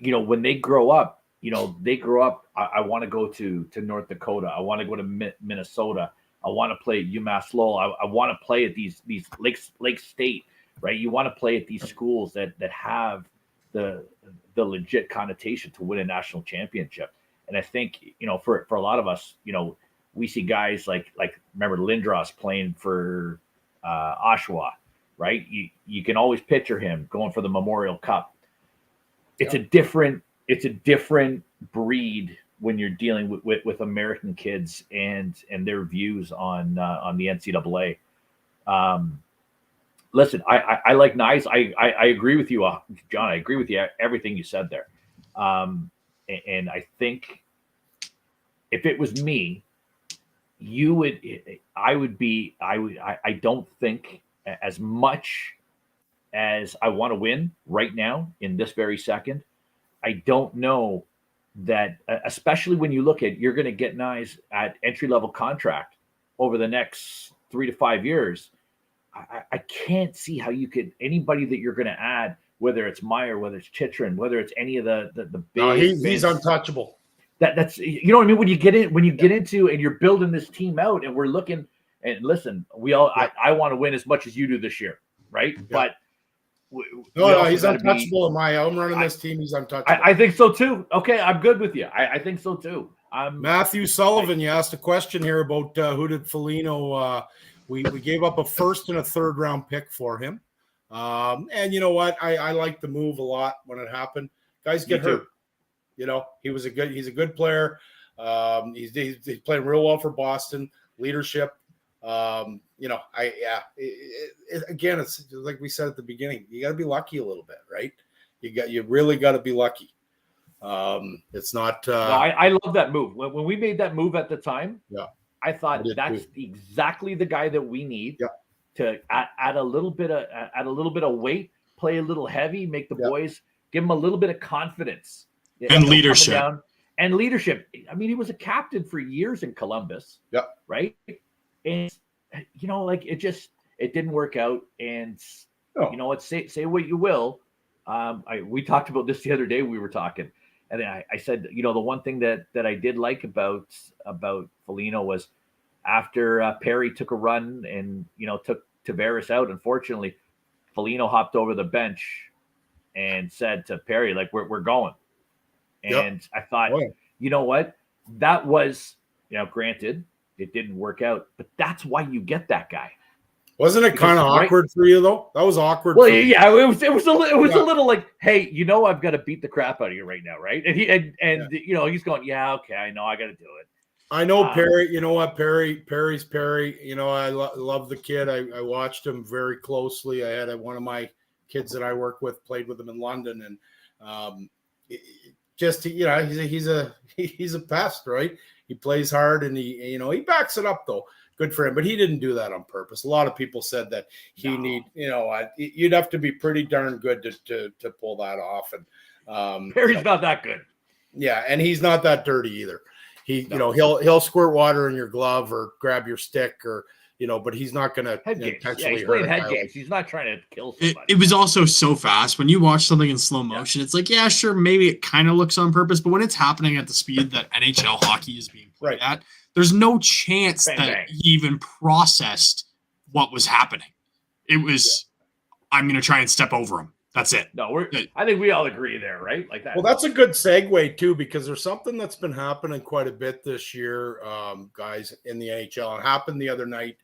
when they grow up, I want to go to North Dakota. I want to go to Minnesota. I want to play at UMass Lowell. I want to play at these Lake State, right? You want to play at these schools that have the legit connotation to win a national championship. And I think, for a lot of us, we see guys like remember Lindros playing for Oshawa, right? You can always picture him going for the Memorial Cup. It's a different breed when you're dealing with American kids and their views on the NCAA. listen, I like Nyes. I agree with you, John. I agree with you everything you said there. And I think if it was me, I don't think as much as I want to win right now in this very second. I don't know that, especially when you look at, you're going to get Nyes at entry-level contract over the next 3 to 5 years. I can't see how you could, anybody that you're going to add, whether it's Meyer, whether it's Chychrun, whether it's any of the big. No, he's untouchable. That's, you know what I mean? When you get into and you're building this team out, and we're looking, and listen, I want to win as much as you do this year, right? Yeah. But no, he's untouchable. I'm running this team. He's untouchable. I think so too. Okay, I'm good with you. I think so too. Matthew Sullivan, you asked a question here about who did Foligno. We gave up a first and a third round pick for him. And you know what? I like the move a lot when it happened. Guys get hurt. You know, he's a good player. He's playing real well for Boston. Leadership. Again, it's like we said at the beginning. You got to be lucky a little bit, right? You really got to be lucky. It's not. No, I love that move. When we made that move at the time, I thought that's exactly the guy that we need to add a little bit of weight, play a little heavy, make the boys, give them a little bit of confidence. And leadership. And leadership. I mean, he was a captain for years in Columbus. Yeah. Right. And it didn't work out. And you know what? Say what you will. We talked about this the other day. We were talking, and then I said, the one thing that I did like about Foligno was after Perry took a run and took Tavares out. Unfortunately, Foligno hopped over the bench and said to Perry, like, we're going. And I thought, you know what? That was, granted, it didn't work out, but that's why you get that guy. Wasn't it kind of awkward for you though? That was awkward. Well, yeah, it was a little like, hey, I've got to beat the crap out of you right now, right? And he's going, yeah, okay, I know, I got to do it. I know Perry. You know what, Perry's Perry. I love the kid. I watched him very closely. I had one of my kids that I work with played with him in London, and he's a pest, right? He plays hard, and he backs it up though. Good for him, but he didn't do that on purpose. A lot of people said that you'd have to be pretty darn good to pull that off. And Perry's not that good. Yeah, and he's not that dirty either. He'll squirt water in your glove or grab your stick or but he's not going to intentionally hurt. Head games. He's not trying to kill somebody. It was also so fast. When you watch something in slow motion, it's like, yeah, sure, maybe it kind of looks on purpose, but when it's happening at the speed that NHL hockey is being played at, there's no chance that he even processed what was happening. It was, I'm going to try and step over him. That's it. No, I think we all agree there, right? Like that. Well, that's a good segue too, because there's something that's been happening quite a bit this year, guys, in the NHL. It happened the other night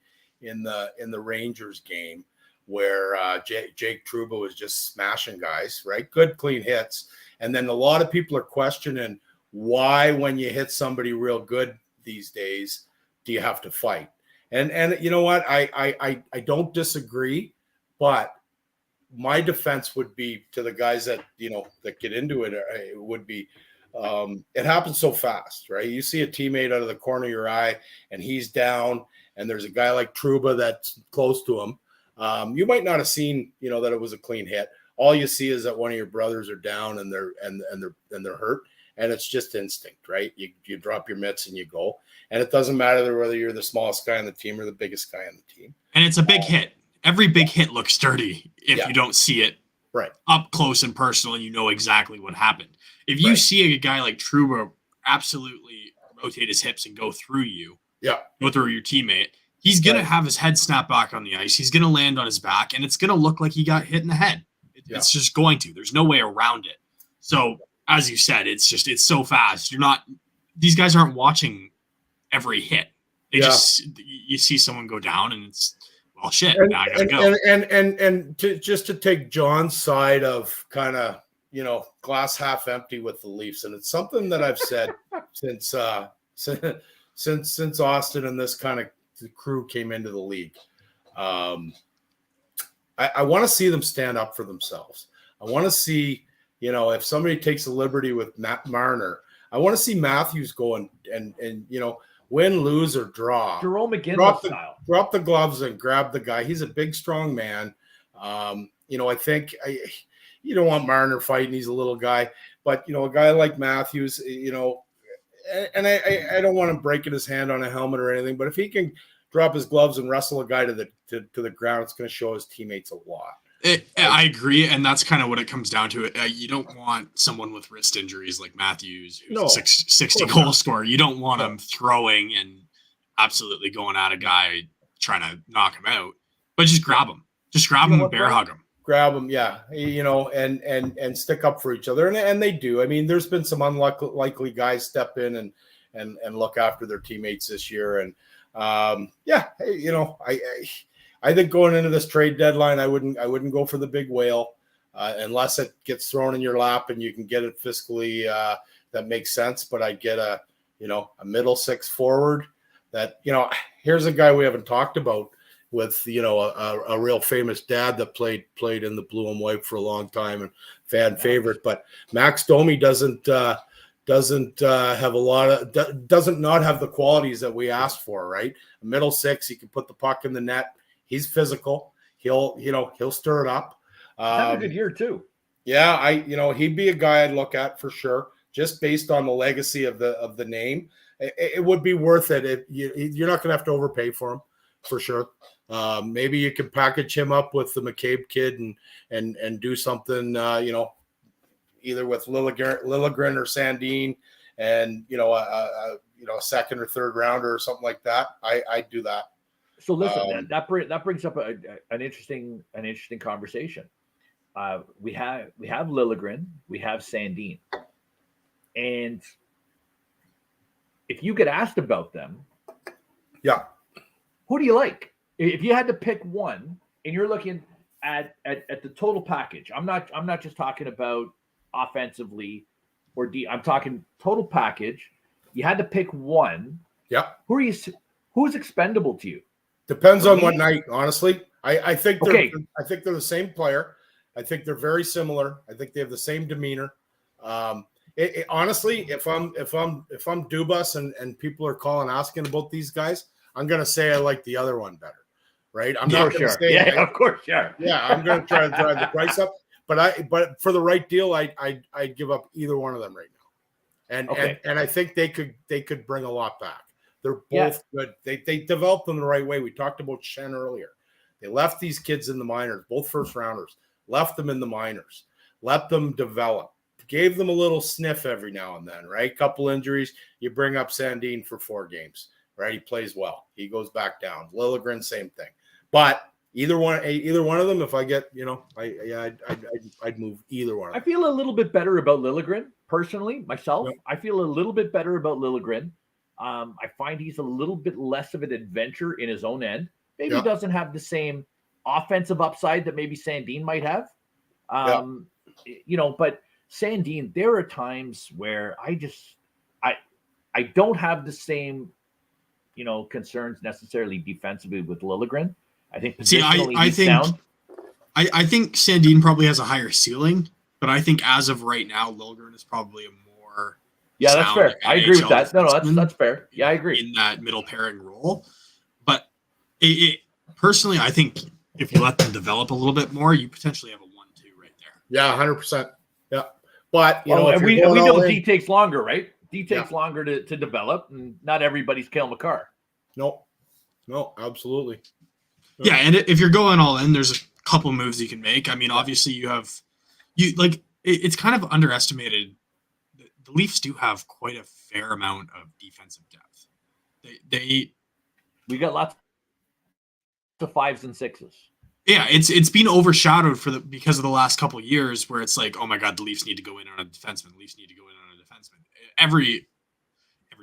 in the Rangers game where Jake Trouba was just smashing guys, right? Good, clean hits. And then a lot of people are questioning why, when you hit somebody real good these days, do you have to fight? And you know what? I don't disagree, but my defense would be to the guys that that get into it. It would be it happens so fast, right? You see a teammate out of the corner of your eye, and he's down, and there's a guy like Trouba that's close to him. You might not have seen that it was a clean hit. All you see is that one of your brothers are down and they're hurt. And it's just instinct, right? You drop your mitts and you go. And it doesn't matter whether you're the smallest guy on the team or the biggest guy on the team. And it's a big hit. Every big hit looks dirty if you don't see it up close and personal and you know exactly what happened. If you see a guy like Trouba absolutely rotate his hips and go through you, go through your teammate, he's going to have his head snap back on the ice. He's going to land on his back, and it's going to look like he got hit in the head. It's just going to. There's no way around it. So, as you said, it's so fast. These guys aren't watching every hit. You see someone go down and it's, well, shit, now I gotta go. And to take John's side of kind of, glass half empty with the Leafs. And it's something that I've said since Austin and this kind of crew came into the league. I want to see them stand up for themselves. I want to see, if somebody takes a liberty with Matt Marner, I want to see Matthews go and win, lose, or draw. Jerome McGinley style. Drop the gloves and grab the guy. He's a big, strong man. I think you don't want Marner fighting. He's a little guy. But, a guy like Matthews, and I don't want him breaking his hand on a helmet or anything, but if he can drop his gloves and wrestle a guy to the ground, it's going to show his teammates a lot. I agree, and that's kind of what it comes down to. You don't want someone with wrist injuries like Matthews, who's a 60-goal scorer. You don't want him throwing and absolutely going at a guy trying to knock him out. But just grab him. Just grab him and bear hug him. Grab them, yeah, and stick up for each other, and they do. I mean, there's been some unlikely guys step in and look after their teammates this year, and I think going into this trade deadline, I wouldn't go for the big whale unless it gets thrown in your lap and you can get it fiscally that makes sense. But I'd get a middle six forward that here's a guy we haven't talked about. With a real famous dad that played in the blue and white for a long time and fan favorite, but Max Domi doesn't have doesn't not have the qualities that we asked for. Right, a middle six, he can put the puck in the net. He's physical. He'll stir it up. Have a good year too. Yeah, he'd be a guy I'd look at for sure, just based on the legacy of the name. It would be worth it. If you're not going to have to overpay for him, for sure. Maybe you can package him up with the McCabe kid and do something, either with Liljegren or Sandin, and a second or third rounder or something like that. I'd do that. So listen, that brings up an interesting conversation. We have Liljegren, we have Sandin, and if you get asked about them, who do you like? If you had to pick one, and you're looking at the total package, I'm not just talking about offensively or I'm talking total package. You had to pick one. Yeah. Who's expendable to you? Depends on what night, honestly. I think they're the same player. I think they're very similar. I think they have the same demeanor. Honestly, if I'm Dubas and people are calling asking about these guys, I'm gonna say I like the other one better. Right? I'm not going to say, of course, sure. Yeah, I'm going to try to drive the price up, but for the right deal, I'd give up either one of them right now, and I think they could bring a lot back. They're both good. They developed them the right way. We talked about Shen earlier. They left these kids in the minors, both first rounders, left them in the minors, let them develop, gave them a little sniff every now and then. Right? Couple injuries, you bring up Sandin for 4 games. Right? He plays well. He goes back down. Liljegren, same thing. But either one of them, if I get, I'd move either one. I feel a little bit better about Liljegren personally, myself. Yep. I feel a little bit better about Liljegren. I find he's a little bit less of an adventure in his own end. Maybe he doesn't have the same offensive upside that maybe Sandin might have. But Sandin, there are times where I don't have the same, concerns necessarily defensively with Liljegren. I think positionally he's sound. I think Sandin probably has a higher ceiling, but I think as of right now, Liljegren is probably a more that's fair. I agree with that. No, that's fair. Yeah, I agree. In that middle pairing role. But personally, I think if you let them develop a little bit more, you potentially have a 1-2 right there. Yeah, 100%. Yeah. But, we know D takes longer, right? D takes longer to develop, and not everybody's Cale Makar. No, absolutely. Yeah, and if you're going all in, there's a couple moves you can make. I mean, obviously it's kind of underestimated. The Leafs do have quite a fair amount of defensive depth. We got lots of 5s and 6s. Yeah, it's been overshadowed because of the last couple of years where it's like, oh my God, the Leafs need to go in on a defenseman. The Leafs need to go in on a defenseman. Every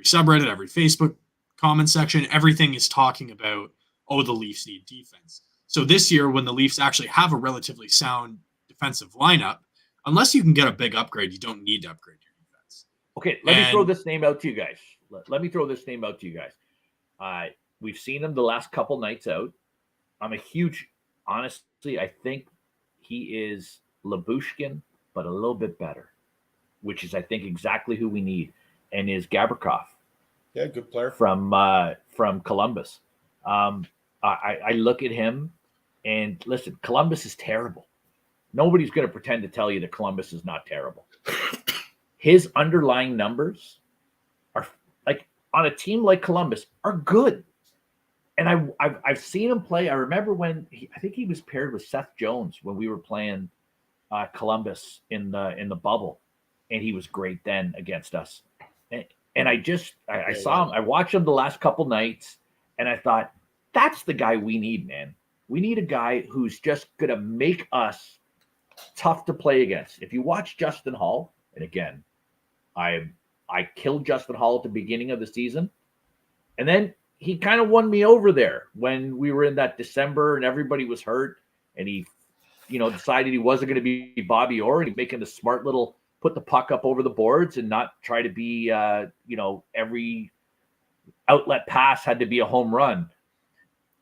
subreddit, every Facebook comment section, everything is talking about, oh, the Leafs need defense. So this year, when the Leafs actually have a relatively sound defensive lineup, unless you can get a big upgrade, you don't need to upgrade your defense. Okay, let me throw this name out to you guys. Let me throw this name out to you guys. We've seen him the last couple nights out. I'm a huge, honest I think he is Labushkin, but a little bit better, which is, I think, exactly who we need, and is Gavrikov. Yeah, good player. From Columbus. I look at him, and listen, Columbus is terrible. Nobody's going to pretend to tell you that Columbus is not terrible. His underlying numbers are, like, on a team like Columbus, are good. And I've seen him play. I remember when I think he was paired with Seth Jones when we were playing Columbus in the bubble, and he was great then against us. And I saw him. I watched him the last couple nights, and I thought, that's the guy we need, man. We need a guy who's just gonna make us tough to play against. If you watch Justin Hall, and again, I killed Justin Hall at the beginning of the season, and then he kind of won me over there when we were in that December and everybody was hurt, and he, decided he wasn't going to be Bobby Orr, and he's making the smart little put the puck up over the boards and not try to be, every outlet pass had to be a home run.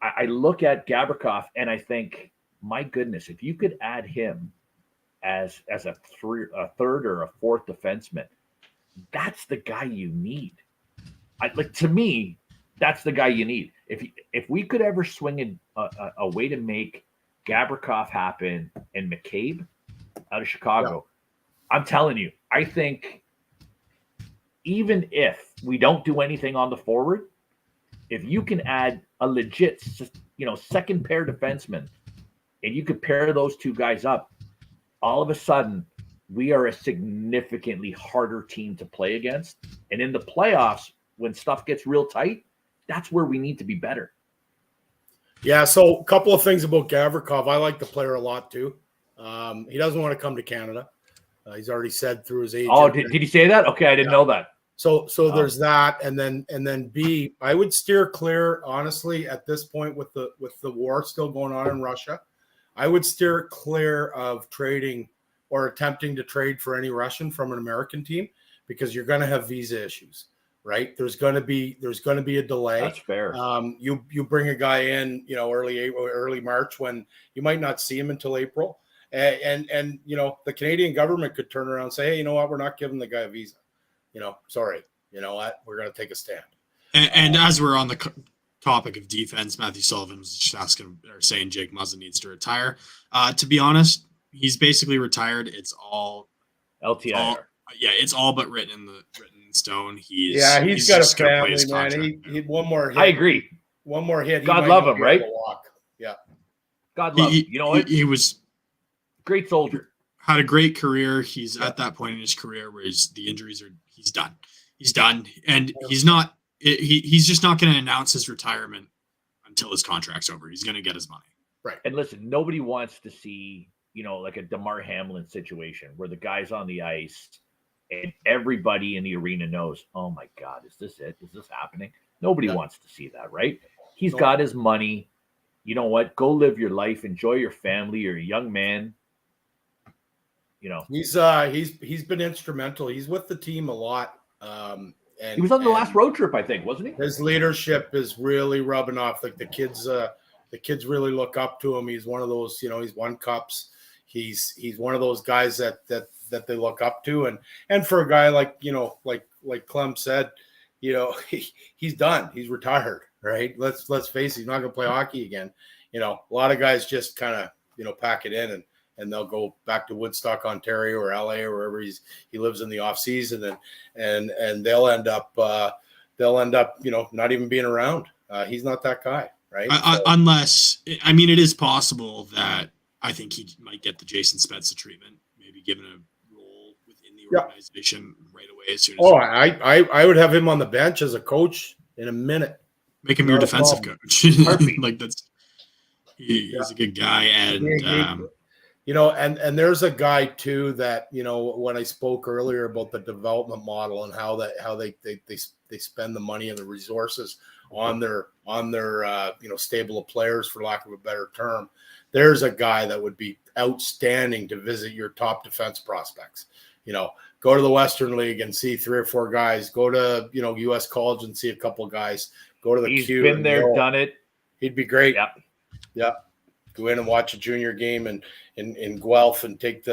I look at Gavrikov and I think, my goodness, if you could add him as a third or a fourth defenseman, that's the guy you need. To me, that's the guy you need. If we could ever swing a way to make Gavrikov happen and McCabe out of Chicago, I'm telling you, I think even if we don't do anything on the forward, if you can add a legit, second pair defenseman, and you could pair those two guys up, all of a sudden we are a significantly harder team to play against. And in the playoffs, when stuff gets real tight, that's where we need to be better. Yeah, so a couple of things about Gavrikov. I like the player a lot too. He doesn't want to come to Canada. He's already said through his agent. Oh, did he say that? Okay, I didn't know that. So there's that, and then B, I would steer clear, honestly, at this point with the war still going on in Russia. I would steer clear of trading or attempting to trade for any Russian from an American team, because you're going to have visa issues, right? There's going to be a delay. That's fair. You bring a guy in, early April, early March, when you might not see him until April, and the Canadian government could turn around and say, hey, you know what, we're not giving the guy a visa. Sorry, you know what, we're going to take a stand. And as we're on the topic of defense, Matthew Sullivan was just saying Jake Muzzin needs to retire. To be honest, he's basically retired. It's all LTIR. It's all but written in stone. He's got a family, man. He one more hit. I agree. One more hit. God love him, right? Yeah. God love him. You know what? He was great soldier. Had a great career. He's at that point in his career where the injuries are. He's done. He's done, and he's not. He's just not going to announce his retirement until his contract's over. He's going to get his money. Right. And listen, nobody wants to see, like a DeMar Hamlin situation where the guy's on the ice and everybody in the arena knows, oh my God, is this it? Is this happening? Nobody wants to see that, right? He's got his money. You know what? Go live your life. Enjoy your family. You're a young man. He's been instrumental. He's with the team a lot. And he was on the last road trip, I think, wasn't he? His leadership is really rubbing off. Like the kids really look up to him. He's one of those, he's won cups. He's one of those guys that they look up to. And for a guy like Clem said, he's done. He's retired, right? Let's face it, he's not going to play hockey again. A lot of guys just kind of, pack it in and they'll go back to Woodstock, Ontario, or LA, or wherever he lives in the off season, and they'll end up not even being around. He's not that guy, right? Unless, it is possible that I think he might get the Jason Spezza treatment, maybe given a role within the organization right away as soon as. I would have him on the bench as a coach in a minute. Make him your defensive coach. He's a good guy, and. And there's a guy too that, when I spoke earlier about the development model and how they spend the money and the resources on their stable of players, for lack of a better term, there's a guy that would be outstanding to visit your top defense prospects. Go to the Western League and see 3 or 4 guys. Go to, U.S. college and see a couple of guys. Go to the He's Q. Been there, done it. He'd be great. Yeah. go in and watch a junior game in Guelph and take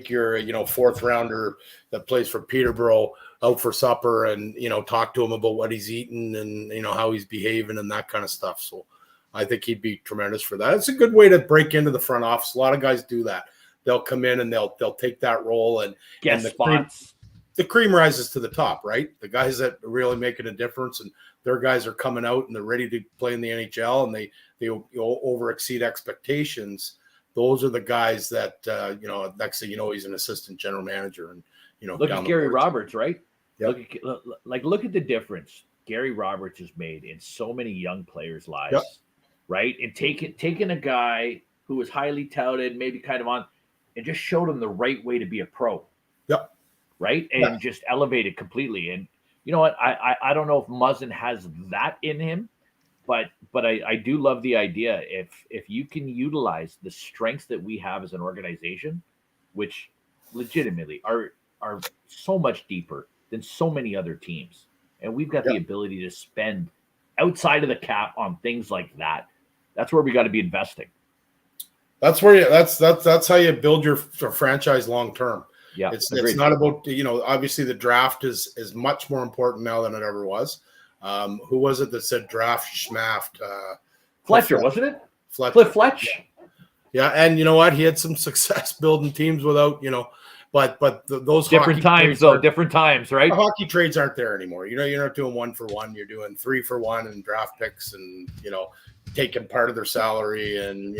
your fourth rounder that plays for Peterborough out for supper and talk to him about what he's eating and how he's behaving and that kind of stuff. So I think he'd be tremendous for that. It's a good way to break into the front office. A lot of guys do that. They'll come in and they'll take that role and get spots. The cream rises to the top, right? The guys that are really making a difference and their guys are coming out and they're ready to play in the NHL and they over exceed expectations. Those are the guys that next thing you know, he's an assistant general manager and look at Gary Roberts, right? Yep. Look at the difference Gary Roberts has made in so many young players' lives, yep. right? And taking a guy who was highly touted, maybe kind of on, and just showed him the right way to be a pro. Yep. Right. And just elevated completely. And you know what? I don't know if Muzzin has that in him, but I do love the idea. If you can utilize the strengths that we have as an organization, which legitimately are so much deeper than so many other teams. And we've got the ability to spend outside of the cap on things like that. That's where we got to be investing. That's where that's how you build your franchise long term. Yeah, it's not about obviously the draft is much more important now than it ever was. Who was it that said draft schmaft? Fletcher, wasn't it? Fletcher. Cliff Fletch. Yeah, and you know what? He had some success building teams without but those different times though. Different times, right? Hockey trades aren't there anymore. You're not doing 1 for 1. You're doing 3 for 1 and draft picks and taking part of their salary and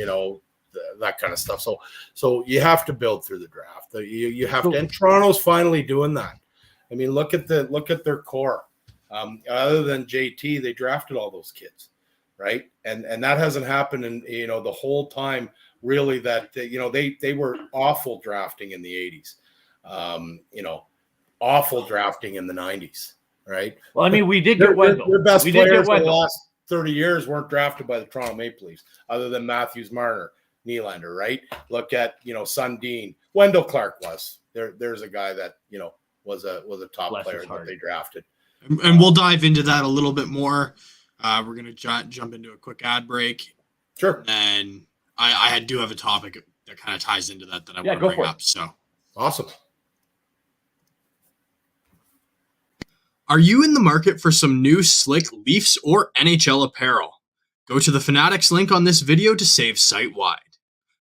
that kind of stuff. So you have to build through the draft. You have to, and Toronto's finally doing that. I mean, look at their core. Other than JT, they drafted all those kids, right? And that hasn't happened in the whole time really. That they were awful drafting in the 80s, awful drafting in the 90s, right? Well, I mean, we did get Wendell. Their best players in the last 30 years weren't drafted by the Toronto Maple Leafs, other than Matthews, Marner, Nylander, right? Look at Sundin. Wendell Clark was there's a guy that was a top player that they drafted, and we'll dive into that a little bit more. We're gonna jump into a quick ad break. Sure. And I do have a topic that kind of ties into that I want to bring up. So awesome. Are you in the market for some new slick Leafs or NHL apparel? Go to the Fanatics link on this video to save site-wide.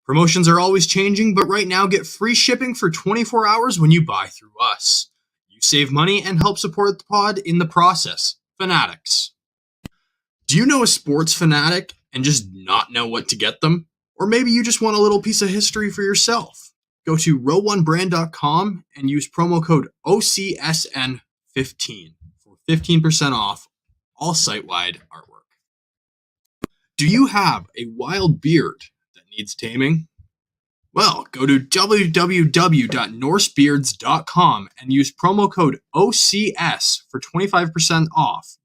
Promotions are always changing, but right now get free shipping for 24 hours when you buy through us. You save money and help support the pod in the process. Fanatics. Do you know a sports fanatic and just not know what to get them? Or maybe you just want a little piece of history for yourself. Go to row1brand.com and use promo code OCSN15 for 15% off all site-wide artwork. Do you have a wild beard that needs taming? Well, go to www.norsebeards.com and use promo code OCS for 25% off.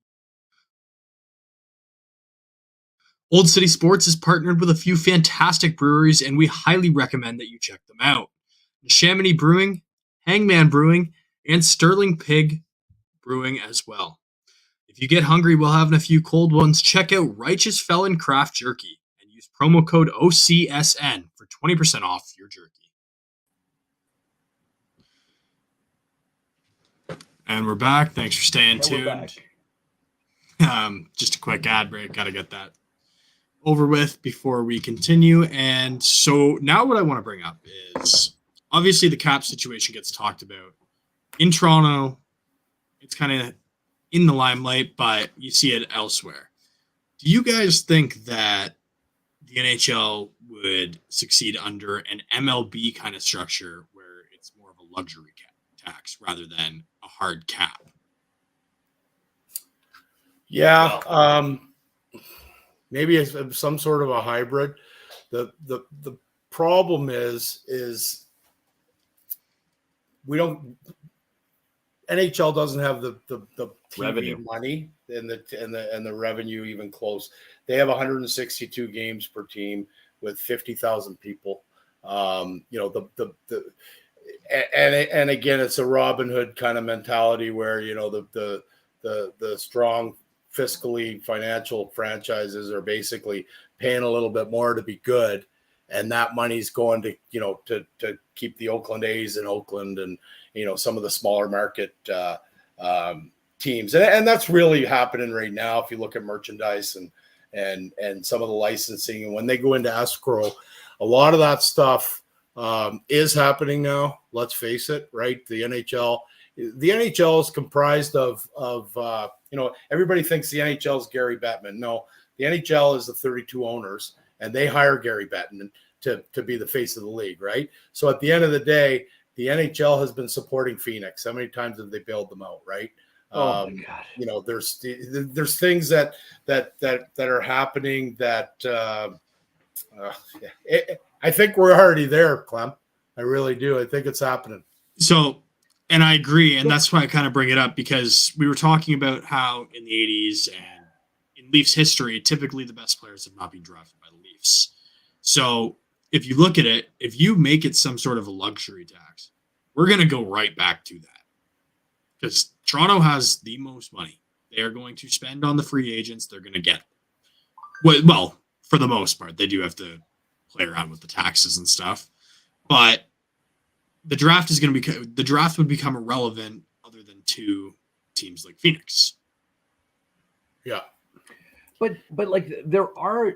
Old City Sports is partnered with a few fantastic breweries, and we highly recommend that you check them out. Neshaminy Brewing, Hangman Brewing, and Sterling Pig Brewing as well. If you get hungry while having a few cold ones, check out Righteous Felon Craft Jerky and use promo code OCSN for 20% off your jerky. And we're back. Thanks for staying tuned. Just a quick ad break. Got to get that over with before we continue. And so now what I want to bring up is obviously the cap situation gets talked about in Toronto. It's kind of in the limelight, but you see it elsewhere. Do you guys think that the NHL would succeed under an MLB kind of structure where it's more of a luxury tax rather than a hard cap? Yeah, maybe it's some sort of a hybrid. The problem is we don't. NHL doesn't have the TV revenue money and the revenue even close. They have 162 games per team with 50,000 people. And again, it's a Robin Hood kind of mentality where the strong fiscally financial franchises are basically paying a little bit more to be good. And that money's going to, to keep the Oakland A's in Oakland and, some of the smaller market teams. And that's really happening right now. If you look at merchandise and some of the licensing, and when they go into escrow, a lot of that stuff is happening now. Let's face it, right? The NHL is comprised of everybody thinks the NHL is Gary Bettman. No, the NHL is the 32 owners, and they hire Gary Bettman to be the face of the league, right? So at the end of the day, the NHL has been supporting Phoenix. How many times have they bailed them out, right? Oh my God. There's things that are happening that I think we're already there, Clem. I really do. I think it's happening. So, and I agree, and that's why I kind of bring it up, because we were talking about how in the 80s and in Leafs history, typically the best players have not been drafted by the Leafs. So if you look at it, if you make it some sort of a luxury tax, we're going to go right back to that. Because Toronto has the most money. They are going to spend on the free agents. They're going to get. Well, for the most part, they do have to play around with the taxes and stuff. But the draft would become irrelevant other than two teams like Phoenix. Yeah. But like there are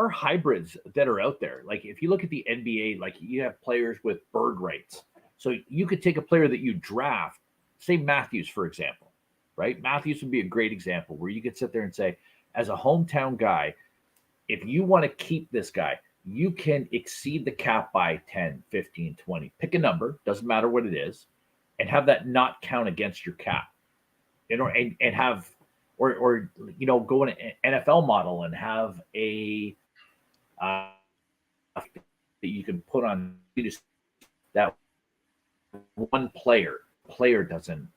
hybrids that are out there. Like if you look at the NBA, like you have players with bird rights. So you could take a player that you draft, say Matthews, for example, right? Matthews would be a great example where you could sit there and say, as a hometown guy, if you want to keep this guy, you can exceed the cap by 10, 15, 20. Pick a number, doesn't matter what it is, and have that not count against your cap. And have or go in an NFL model and have a that you can put on that one player doesn't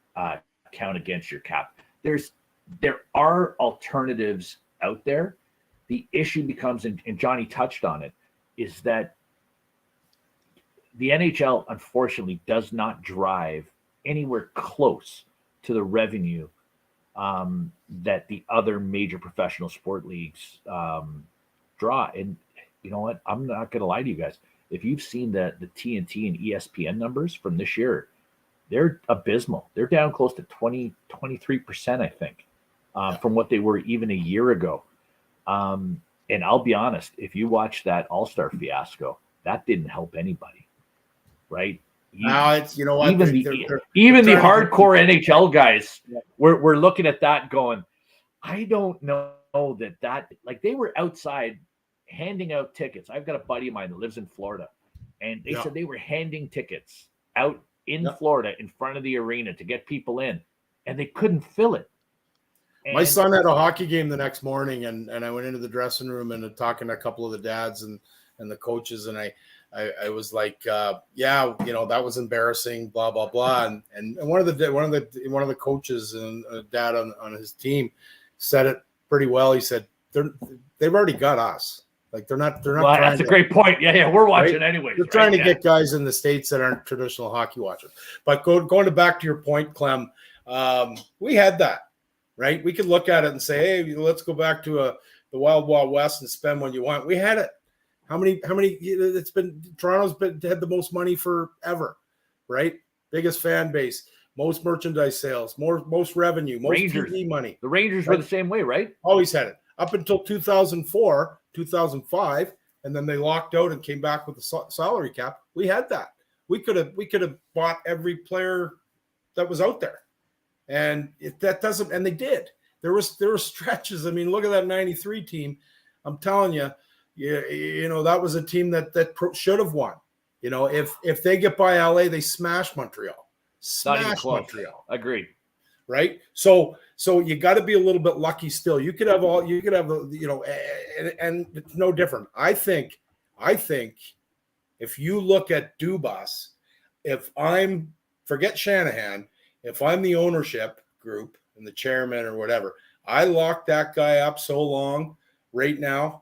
count against your cap. There are alternatives out there. The issue becomes, and Johnny touched on it, is that the NHL unfortunately does not drive anywhere close to the revenue that the other major professional sport leagues draw. And you know what? I'm not going to lie to you guys. If you've seen the TNT and ESPN numbers from this year, they're abysmal. They're down close to 23%, I think, from what they were even a year ago. And I'll be honest, if you watch that All-Star fiasco, that didn't help anybody, right? It's what even the hardcore NHL guys were looking at that going, I don't know that like they were outside handing out tickets. I've got a buddy of mine that lives in Florida, and they said they were handing tickets out in Florida in front of the arena to get people in, and they couldn't fill it. And my son had a hockey game the next morning, and I went into the dressing room and talking to a couple of the dads and the coaches, and I was like, that was embarrassing, blah blah blah, and one of the coaches and a dad on his team said it pretty well. He said they've already got us. Like they're not. Well, that's a great point. Yeah, we're watching anyways. They're trying to get guys in the States that aren't traditional hockey watchers. But going back to your point, Clem, we had that, right? We could look at it and say, hey, let's go back to the Wild Wild West and spend what you want. We had it. How many? It's been Toronto's had the most money forever, right? Biggest fan base, most merchandise sales, most revenue, most Rangers. TV money. The Rangers were the same way, right? Always had it up until 2004. 2005, and then they locked out and came back with the salary cap. We had that. We could have bought every player that was out there, and if that doesn't, and they did. There were stretches. I mean, look at that '93 team. I'm telling you, that was a team that should have won. If they get by LA, they smash Montreal. Not even close. Montreal. Agreed. Right. So you got to be a little bit lucky still. You could have and it's no different. I think if you look at Dubas, forget Shanahan, if I'm the ownership group and the chairman or whatever, I lock that guy up so long right now,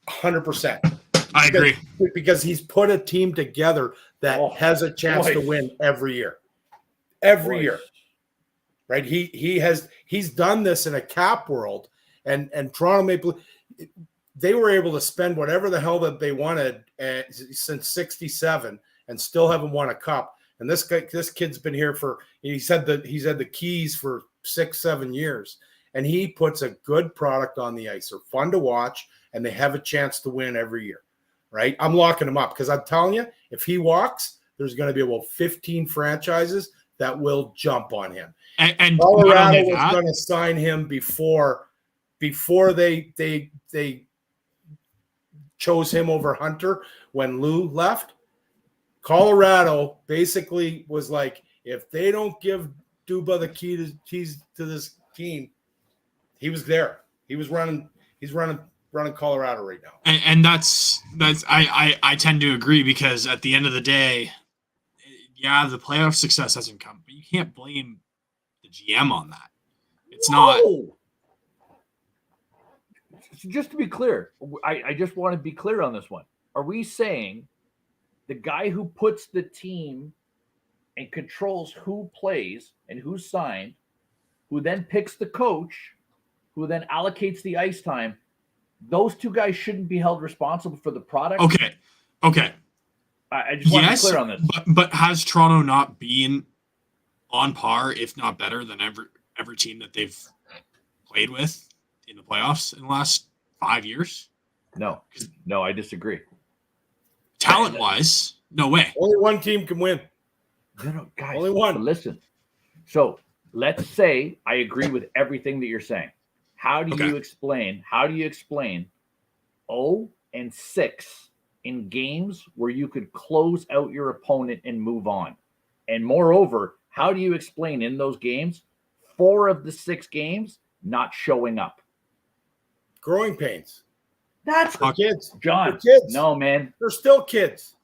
100%. I agree. Because he's put a team together that has a chance to win every year. Every year. right? He's done this in a cap world, and Toronto Maple, they were able to spend whatever the hell that they wanted since '67 and still haven't won a cup. And this kid's been here for, he said that he's had the keys for 6-7 years, and he puts a good product on the ice. They're fun to watch, and they have a chance to win every year, right? I'm locking him up because I'm telling you, if he walks, there's going to be about 15 franchises that will jump on him. And Colorado was going to sign him before they chose him over Hunter when Lou left. Colorado basically was like, if they don't give Duba the keys to this team, he was there. He's running Colorado right now. And that's I tend to agree, because at the end of the day, yeah, the playoff success hasn't come, but you can't blame the GM on that. It's not. Just to be clear, I just want to be clear on this one. Are we saying the guy who puts the team and controls who plays and who's signed, who then picks the coach, who then allocates the ice time, those two guys shouldn't be held responsible for the product? Okay. I just want to be clear on this. But has Toronto not been on par, if not better, than every team that they've played with in the playoffs in the last 5 years? No, I disagree. Talent-wise, no way. Only one team can win. No, guys. Only one. Listen. So let's say I agree with everything that you're saying. How do you explain 0-6 in games where you could close out your opponent and move on? And moreover, how do you explain in those games 4 of the 6 games not showing up? Growing pains. That's for kids. John. For kids. No, man. They're still kids.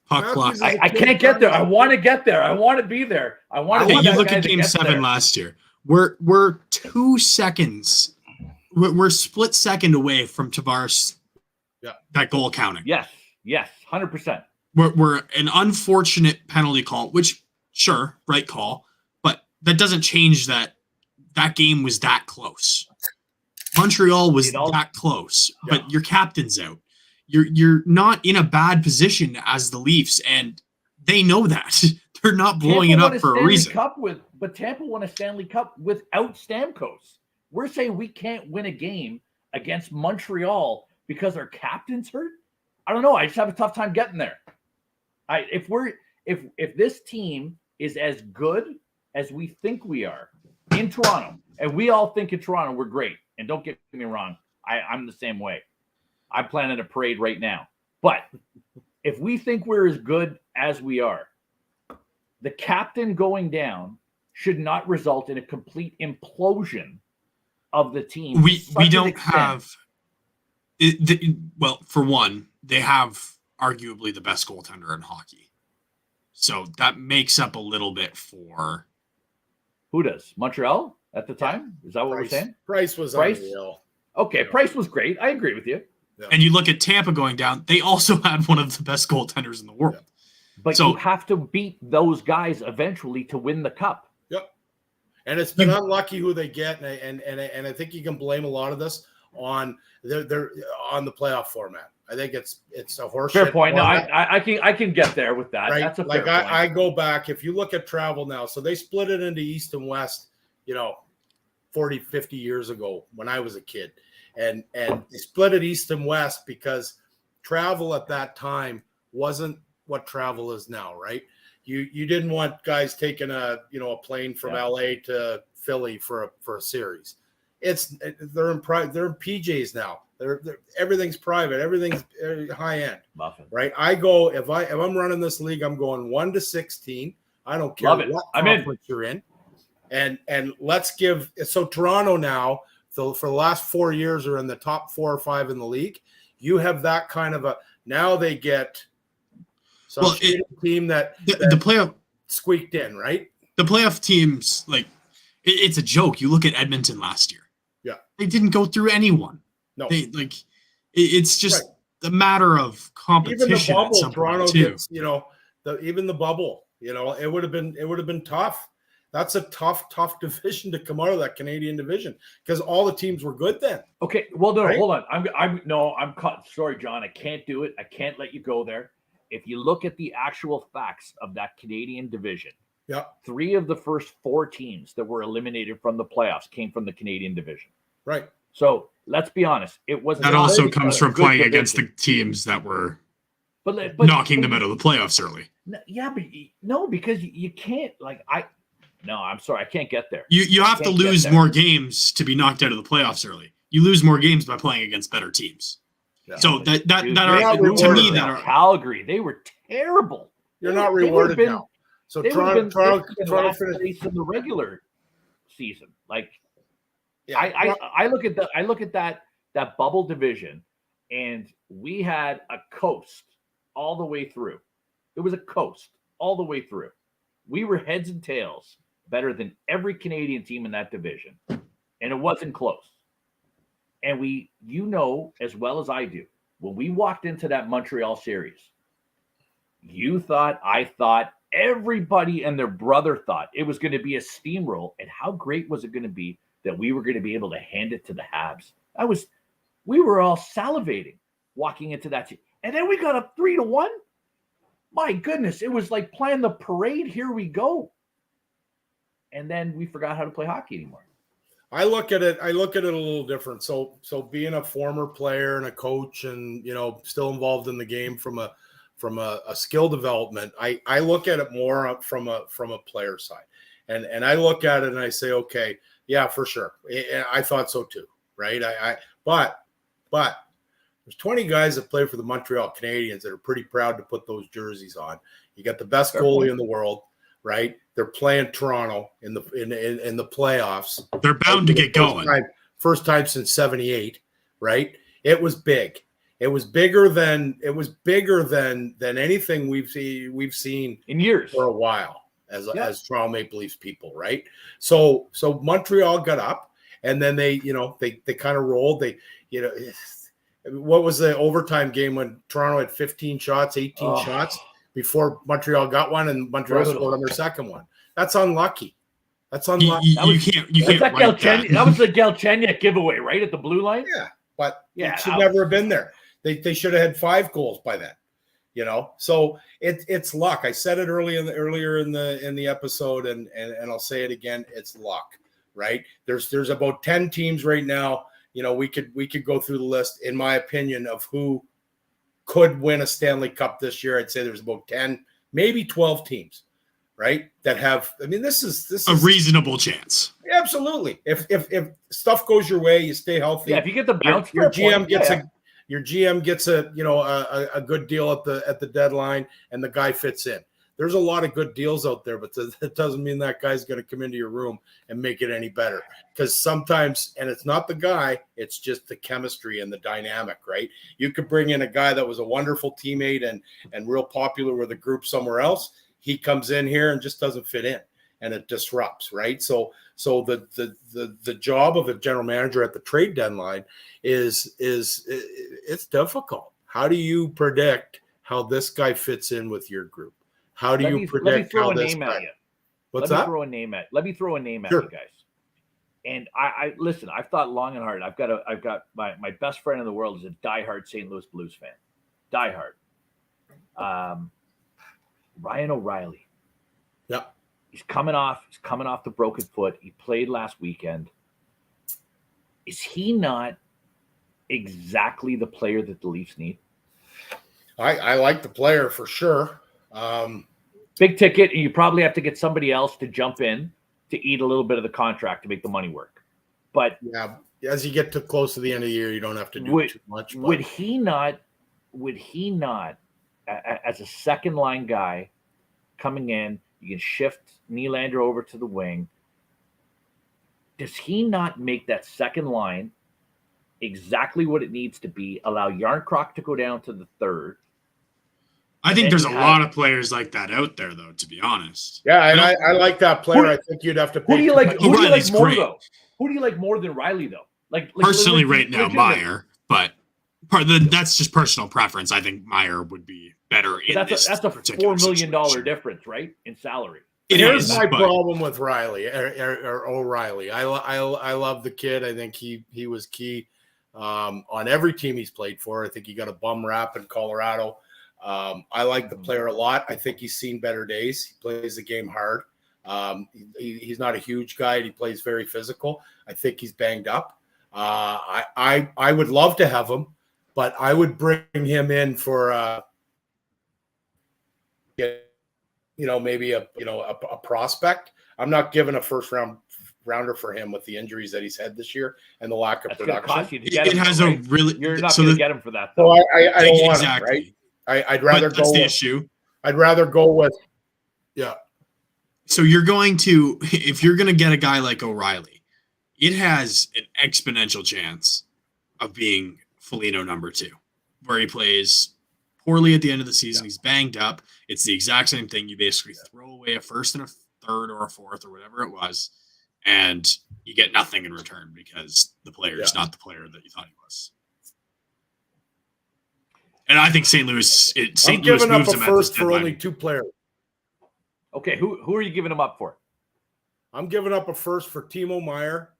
Puck luck. I can't get there. I want to get there. I want to be there. I want to. You look at Game 7 last year. We're 2 seconds. We're split second away from Tavares. Yeah. That goal counting. Yes, 100%. We're an unfortunate penalty call, which sure, right call, but that doesn't change that game was that close. Montreal was that close, but your captain's out. You're not in a bad position as the Leafs, and they know that. They're not blowing it up for a reason. But Tampa won a Stanley Cup without Stamkos. We're saying we can't win a game against Montreal because our captain's hurt? I don't know. I just have a tough time getting there. If this team is as good as we think we are in Toronto, and we all think in Toronto we're great, and don't get me wrong, I'm the same way. I'm planning a parade right now. But if we think we're as good as we are, the captain going down should not result in a complete implosion of the team. We don't have well, for one, they have arguably the best goaltender in hockey. So that makes up a little bit for... Who does? Montreal at the time? Is that what we're saying? Price was unreal. Okay, Price was great. I agree with you. Yeah. And you look at Tampa going down, they also had one of the best goaltenders in the world. Yeah. But you have to beat those guys eventually to win the cup. Yep. And it's been unlucky who they get, and I think you can blame a lot of this on they're on the playoff format. I think it's a horseshit. Fair point. No, I can get there with that. Right? That's a fair point. I go back, if you look at travel now, so they split it into East and West, 40, 50 years ago when I was a kid. And they split it East and West because travel at that time wasn't what travel is now, right? You didn't want guys taking a plane from LA to Philly for a series. They're in PJs now. They're everything's private, everything's high end. Muffin. Right? I go if I'm running this league, I'm going 1 to 16. I don't care what conference you're in. And let's give so Toronto now. So for the last 4 years are in the top 4 or 5 in the league. You have that kind of now they get some team that the playoff squeaked in, right? The playoff teams, it's a joke. You look at Edmonton last year. Yeah. They didn't go through anyone. No. It's just a matter of competition. Even the bubble, at some Toronto point too. gets, even the bubble, it would have been tough. That's a tough division to come out of, that Canadian division, because all the teams were good then. Okay, well, no, Right? hold on. I'm caught. Sorry, John. I can't do it. I can't let you go there. If you look at the actual facts of that Canadian division, Yeah, 3 of the first 4 teams that were eliminated from the playoffs came from the Canadian division. right. So let's be honest. It wasn't. That also comes from good playing division. against the teams that were but knocking them out of the playoffs early. Yeah, but no, because you can't. I'm sorry, I can't get there. You have to Can't get lose there. more games to be knocked out of the playoffs early. You lose more games by playing against better teams. Yeah. So Dude, that not to me rewarded that are Calgary, they were terrible. You're They not would have rewarded been- now. So They would have Toronto been last finished. place in the regular season. Yeah, I look at that bubble division, and we had a coast all the way through. It was a coast all the way through. We were heads and tails better than every Canadian team in that division, and it wasn't close. And as well as I do, when we walked into that Montreal series, I thought, everybody and their brother thought it was going to be a steamroll. And how great was it going to be that we were going to be able to hand it to the Habs? We were all salivating walking into that team. And then we got up 3-1. My goodness, it was like playing the parade. Here we go. And then we forgot how to play hockey anymore. I look at it a little different. So being a former player and a coach, and still involved in the game from a skill development, I look at it more from a player side, and I look at it and I say, okay, yeah, for sure, I thought so too, right? But there's 20 guys that play for the Montreal Canadiens that are pretty proud to put those jerseys on. You got the best goalie in the world, right? They're playing Toronto in the playoffs. they're bound to get going. First time since '78, right? It was big. It was bigger than anything we've seen In years. for a while as Toronto Maple Leafs people, right? So Montreal got up, and then they kind of rolled. What was the overtime game when Toronto had 15 shots, 18 shots before Montreal got one, and Montreal scored on their second one? That's unlucky. That's unlucky. You can't write that. That was the Galchenyuk giveaway, right at the blue line. Yeah, but Yeah, it should never have been there. They should have had 5 goals by then. So it's luck. I said it earlier in the episode, and I'll say it again. It's luck, right? There's about 10 teams right now. We could go through the list, in my opinion, of who could win a Stanley Cup this year. I'd say there's about 10, maybe 12 teams, right? That have. I mean, this is A reasonable chance. Absolutely. If stuff goes your way, you stay healthy. Yeah, if you get the bounce, your GM gets a good deal at the deadline, and the guy fits in. There's a lot of good deals out there, but it doesn't mean that guy's going to come into your room and make it any better. Because sometimes, and it's not the guy, it's just the chemistry and the dynamic, right? You could bring in a guy that was a wonderful teammate and real popular with a group somewhere else. He comes in here and just doesn't fit in, and it disrupts, right? So the job of a general manager at the trade deadline is it's difficult. How do you predict how this guy fits in with your group? How do you predict let me throw how a this name guy? at you. What's Let that? me throw a name at Sure. you guys. And I listen, I've thought long and hard. I've got my best friend in the world is a diehard St. Louis Blues fan. Diehard. Ryan O'Reilly. Yeah. He's coming off the broken foot. He played last weekend. Is he not exactly the player that the Leafs need? I like the player for sure. Big ticket, and you probably have to get somebody else to jump in to eat a little bit of the contract to make the money work. But Yeah, as you get too close to the end of the year, you don't have to do too much. But would he not, as a second line guy coming in, you can shift Nylander over to the wing. Does he not make that second line exactly what it needs to be? Allow Yarncroc to go down to the third. I think And there's a you lot of players like that out there, though, to be honest. yeah, and I like that player. I think you'd have to pay. Who do you like? Who do you like Riley's more great. though? Who do you like more than Riley though? Like Personally, right now, legitimately. Meyer, but that's just personal preference. I think Meyer would be better in That's this a particular $4 million situation. difference, right, in salary. Here's my but problem with Riley or O'Reilly. I love the kid. I think he was key on every team he's played for. I think he got a bum rap in Colorado. I like the player a lot. I think he's seen better days. He plays the game hard. He's not a huge guy. He plays very physical. I think he's banged up. I would love to have him, but I would bring him in for maybe a prospect. I'm not giving a first rounder for him with the injuries that he's had this year and the lack of That's going to production. cost you to get him. It has right? a really. You're not going to get him for that. So Though. I don't want exactly. him, right? I'd rather But that's go the with, issue. I'd rather go with So you're going to, if you're going to get a guy like O'Reilly, it has an exponential chance of being Foligno number 2, where he plays poorly at the end of the season. He's banged up. It's the exact same thing. You basically throw away a first and a third or a fourth or whatever it was, and you get nothing in return because the player is not the player that you thought he was. And I think St. Louis moves I'm giving up a him at first this for deadline. only 2 players. Okay, who are you giving him up for? I'm giving up a first for Timo Meier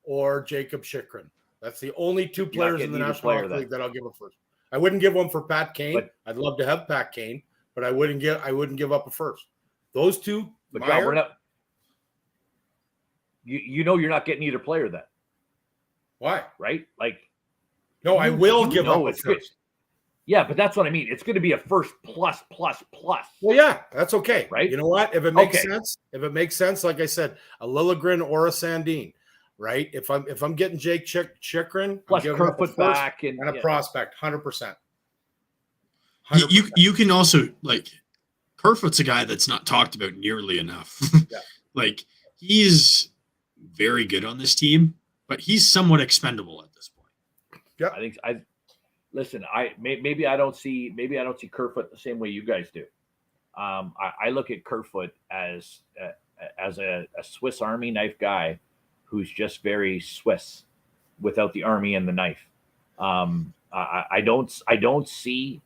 or Jacob Chychrun. That's the only 2 players in the National Hockey League that I'll give a first. I wouldn't give one for Pat Kane. I'd love to have Pat Kane, but I wouldn't give up a first. Those 2, But Meier, God, we're not. You know you're not getting either player then, why? right? Like, No, I will give up a it's good. first. Yeah, but that's what I mean. It's going to be a first plus. Well, yeah, that's okay. Right? You know what? If it makes sense, like I said, a Lilligren or a Sandin, right? If I'm getting Jake Chychrun, Plus I'm giving up a Kerfoot first back and a prospect, 100%. You can also, like, Kerfoot's a guy that's not talked about nearly enough. Yeah. Like, he's very good on this team, but he's somewhat expendable at this point. Yeah, I think listen. Maybe I don't see Kerfoot the same way you guys do. I look at Kerfoot as a Swiss Army knife guy who's just very Swiss without the army and the knife. I don't see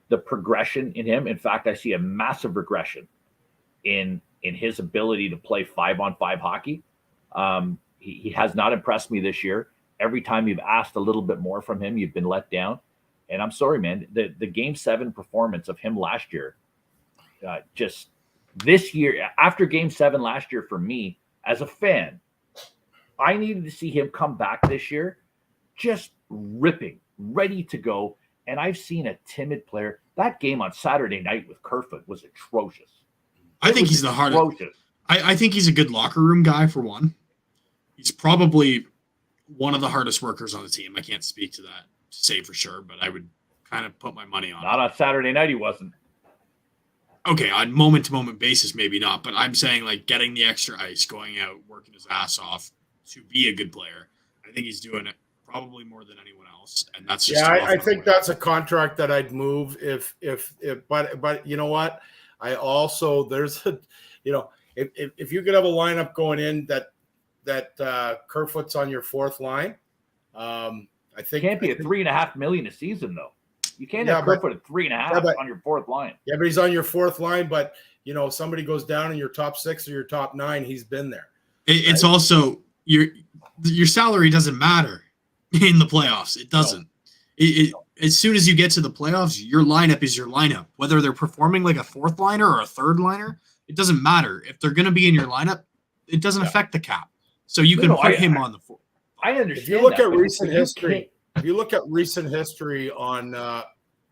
the progression in him. In fact, I see a massive regression in his ability to play 5-on-5 hockey. He has not impressed me this year. Every time you've asked a little bit more from him, you've been let down. And I'm sorry, man, the Game 7 performance of him last year, just this year, after Game 7 last year, for me as a fan, I needed to see him come back this year, just ripping, ready to go. And I've seen a timid player. That game on Saturday night with Kerfoot was atrocious. I think he's the hardest. I think he's a good locker room guy, for one. He's probably one of the hardest workers on the team. I can't speak to that to say for sure, but I would kind of put my money on it. Not on Saturday night, he wasn't. Okay, on moment-to-moment basis, maybe not, but I'm saying, like, getting the extra ice, going out, working his ass off to be a good player. I think he's doing it probably more than anyone else, and that's just I think that's a contract that I'd move if but you know what? I also if you could have a lineup going in that Kerfoot's on your 4th line, I think Can't be $3.5 million a season though. You can't have Kerfoot at 3.5 on your 4th line. Yeah, but he's on your 4th line. But somebody goes down in your top 6 or your top 9, he's been there. It's also your salary doesn't matter in the playoffs. It doesn't. No. As soon as you get to the playoffs, your lineup is your lineup. Whether they're performing like a 4th liner or a 3rd liner, it doesn't matter. If they're going to be in your lineup, it doesn't affect the cap. So you can put him on the 4th. I understand. If you look at recent history, on the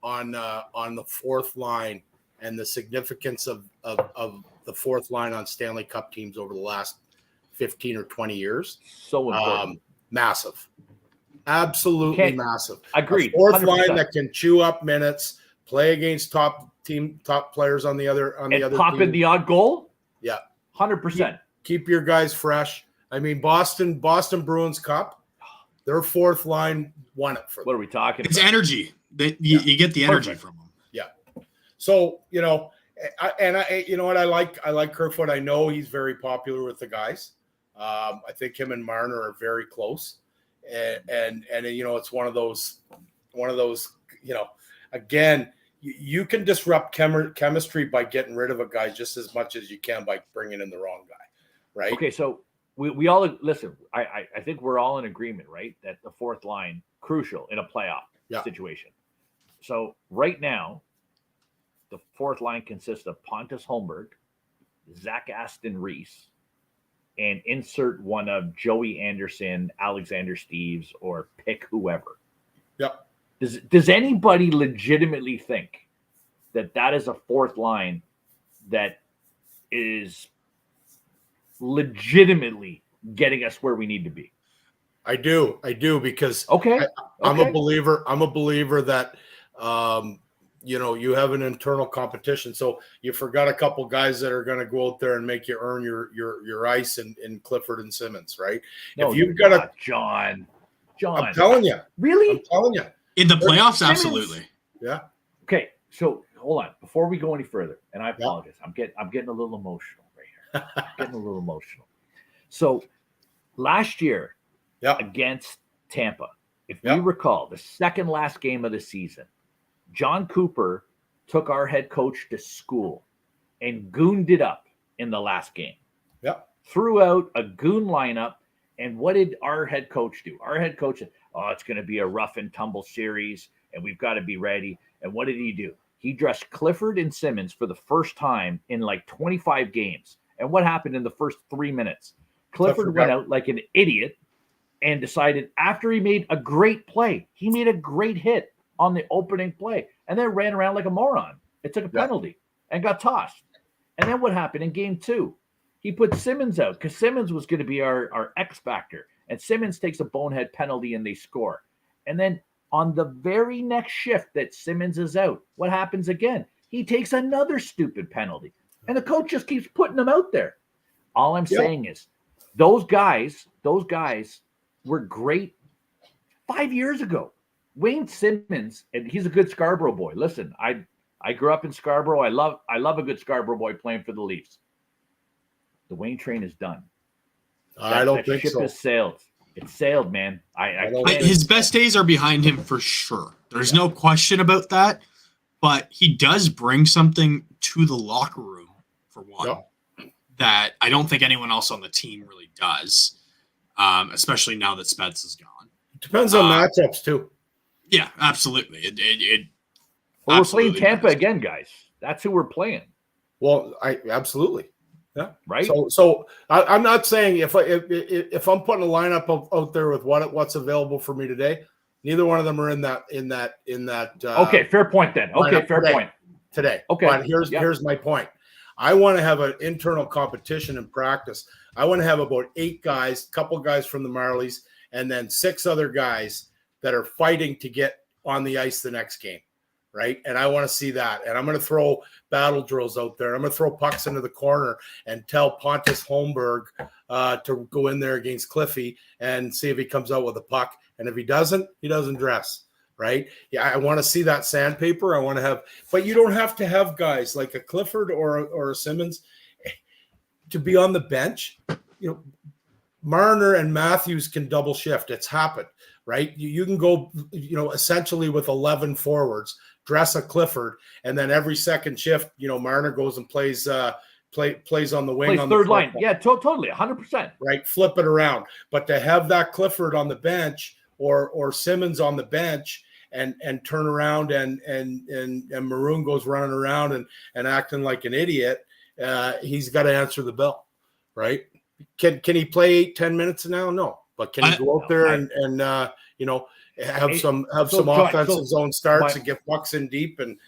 4th line and the significance of the 4th line on Stanley Cup teams over the last 15 or 20 years, so important. Massive. Absolutely massive. Agreed. 4th 100%. line that can chew up minutes, play against top players on the other pop in the odd goal. Yeah, 100%. Keep your guys fresh. I mean, Boston Bruins Cup, their 4th line won it for them. What are we talking It's about? energy. You get the energy from them. Yeah. So you know what I like Kerfoot. I know he's very popular with the guys. I think him and Marner are very close. And it's one of those, again, you can disrupt chemistry by getting rid of a guy just as much as you can by bringing in the wrong guy, right? Okay, so we all listen. I think we're all in agreement, right? That the fourth line crucial in a playoff situation. So right now, the fourth line consists of Pontus Holmberg, Zach Aston Reese, and insert one of Joey Anderson, Alexander Steves, or pick whoever. Yep. Does anybody legitimately think that is a fourth line that is legitimately getting us where we need to be? I do because I'm a believer that you have an internal competition. So you forgot a couple guys that are going to go out there and make you earn your ice in Clifford and Simmons, right? No, if you've got John, I'm telling you, really? I'm telling you, In the playoffs, Simmons. absolutely. yeah. Okay, so hold on before we go any further, and I apologize. I'm getting a little emotional right here. Getting a little emotional. So last year against Tampa, if we recall, the second last game of the season, John Cooper took our head coach to school and gooned it up in the last game. Yep. Threw out a goon lineup. And what did our head coach do? Our head coach said, it's going to be a rough and tumble series, and we've got to be ready. And what did he do? He dressed Clifford and Simmons for the first time in like 25 games. And what happened in the first 3 minutes? Clifford went out like an idiot and decided after he made a great play, he made a great hit on the opening play, and then ran around like a moron. It took a penalty and got tossed. And then what happened in game 2? He put Simmons out because Simmons was going to be our X factor. And Simmons takes a bonehead penalty and they score. And then on the very next shift that Simmons is out, what happens again? He takes another stupid penalty. And the coach just keeps putting them out there. All I'm saying is those guys were great 5 years ago. Wayne Simmons, and he's a good Scarborough boy. Listen, I grew up in Scarborough. I love a good Scarborough boy playing for the Leafs. The Wayne train is done. I don't think so. Ship has sailed. It's sailed, man. His best days are behind him for sure. There's no question about that. But he does bring something to the locker room, for one, that I don't think anyone else on the team really does, especially now that Spets is gone. It depends on matchups, too. Yeah, absolutely. We're playing Tampa again, guys. That's who we're playing. Well, absolutely. Yeah. Right. So I'm not saying if I'm putting a lineup out there with what's available for me today, neither one of them are in that. Okay, fair point then. Okay, fair point today. Okay, but here's my point. I want to have an internal competition in practice. I want to have about 8 guys, couple guys from the Marlies, and then 6 other guys that are fighting to get on the ice the next game. Right. And I want to see that. And I'm going to throw battle drills out there. I'm going to throw pucks into the corner and tell Pontus Holmberg to go in there against Cliffy and see if he comes out with a puck. And if he doesn't, he doesn't dress. Right. Yeah. I want to see that sandpaper. I want to have, but you don't have to have guys like a Clifford or a Simmons to be on the bench. Marner and Matthews can double shift. It's happened. Right. You can go, essentially with 11 forwards, dress a Clifford, and then every second shift, Marner goes and plays on the wing. Plays on third the line. Yeah, totally. 100%. Right. Flip it around. But to have that Clifford on the bench or Simmons on the bench and turn around and Maroon goes running around and acting like an idiot, he's got to answer the bell. Right. Can he play 10 minutes now? No. But can he go out there and have some offensive zone starts and get pucks in deep and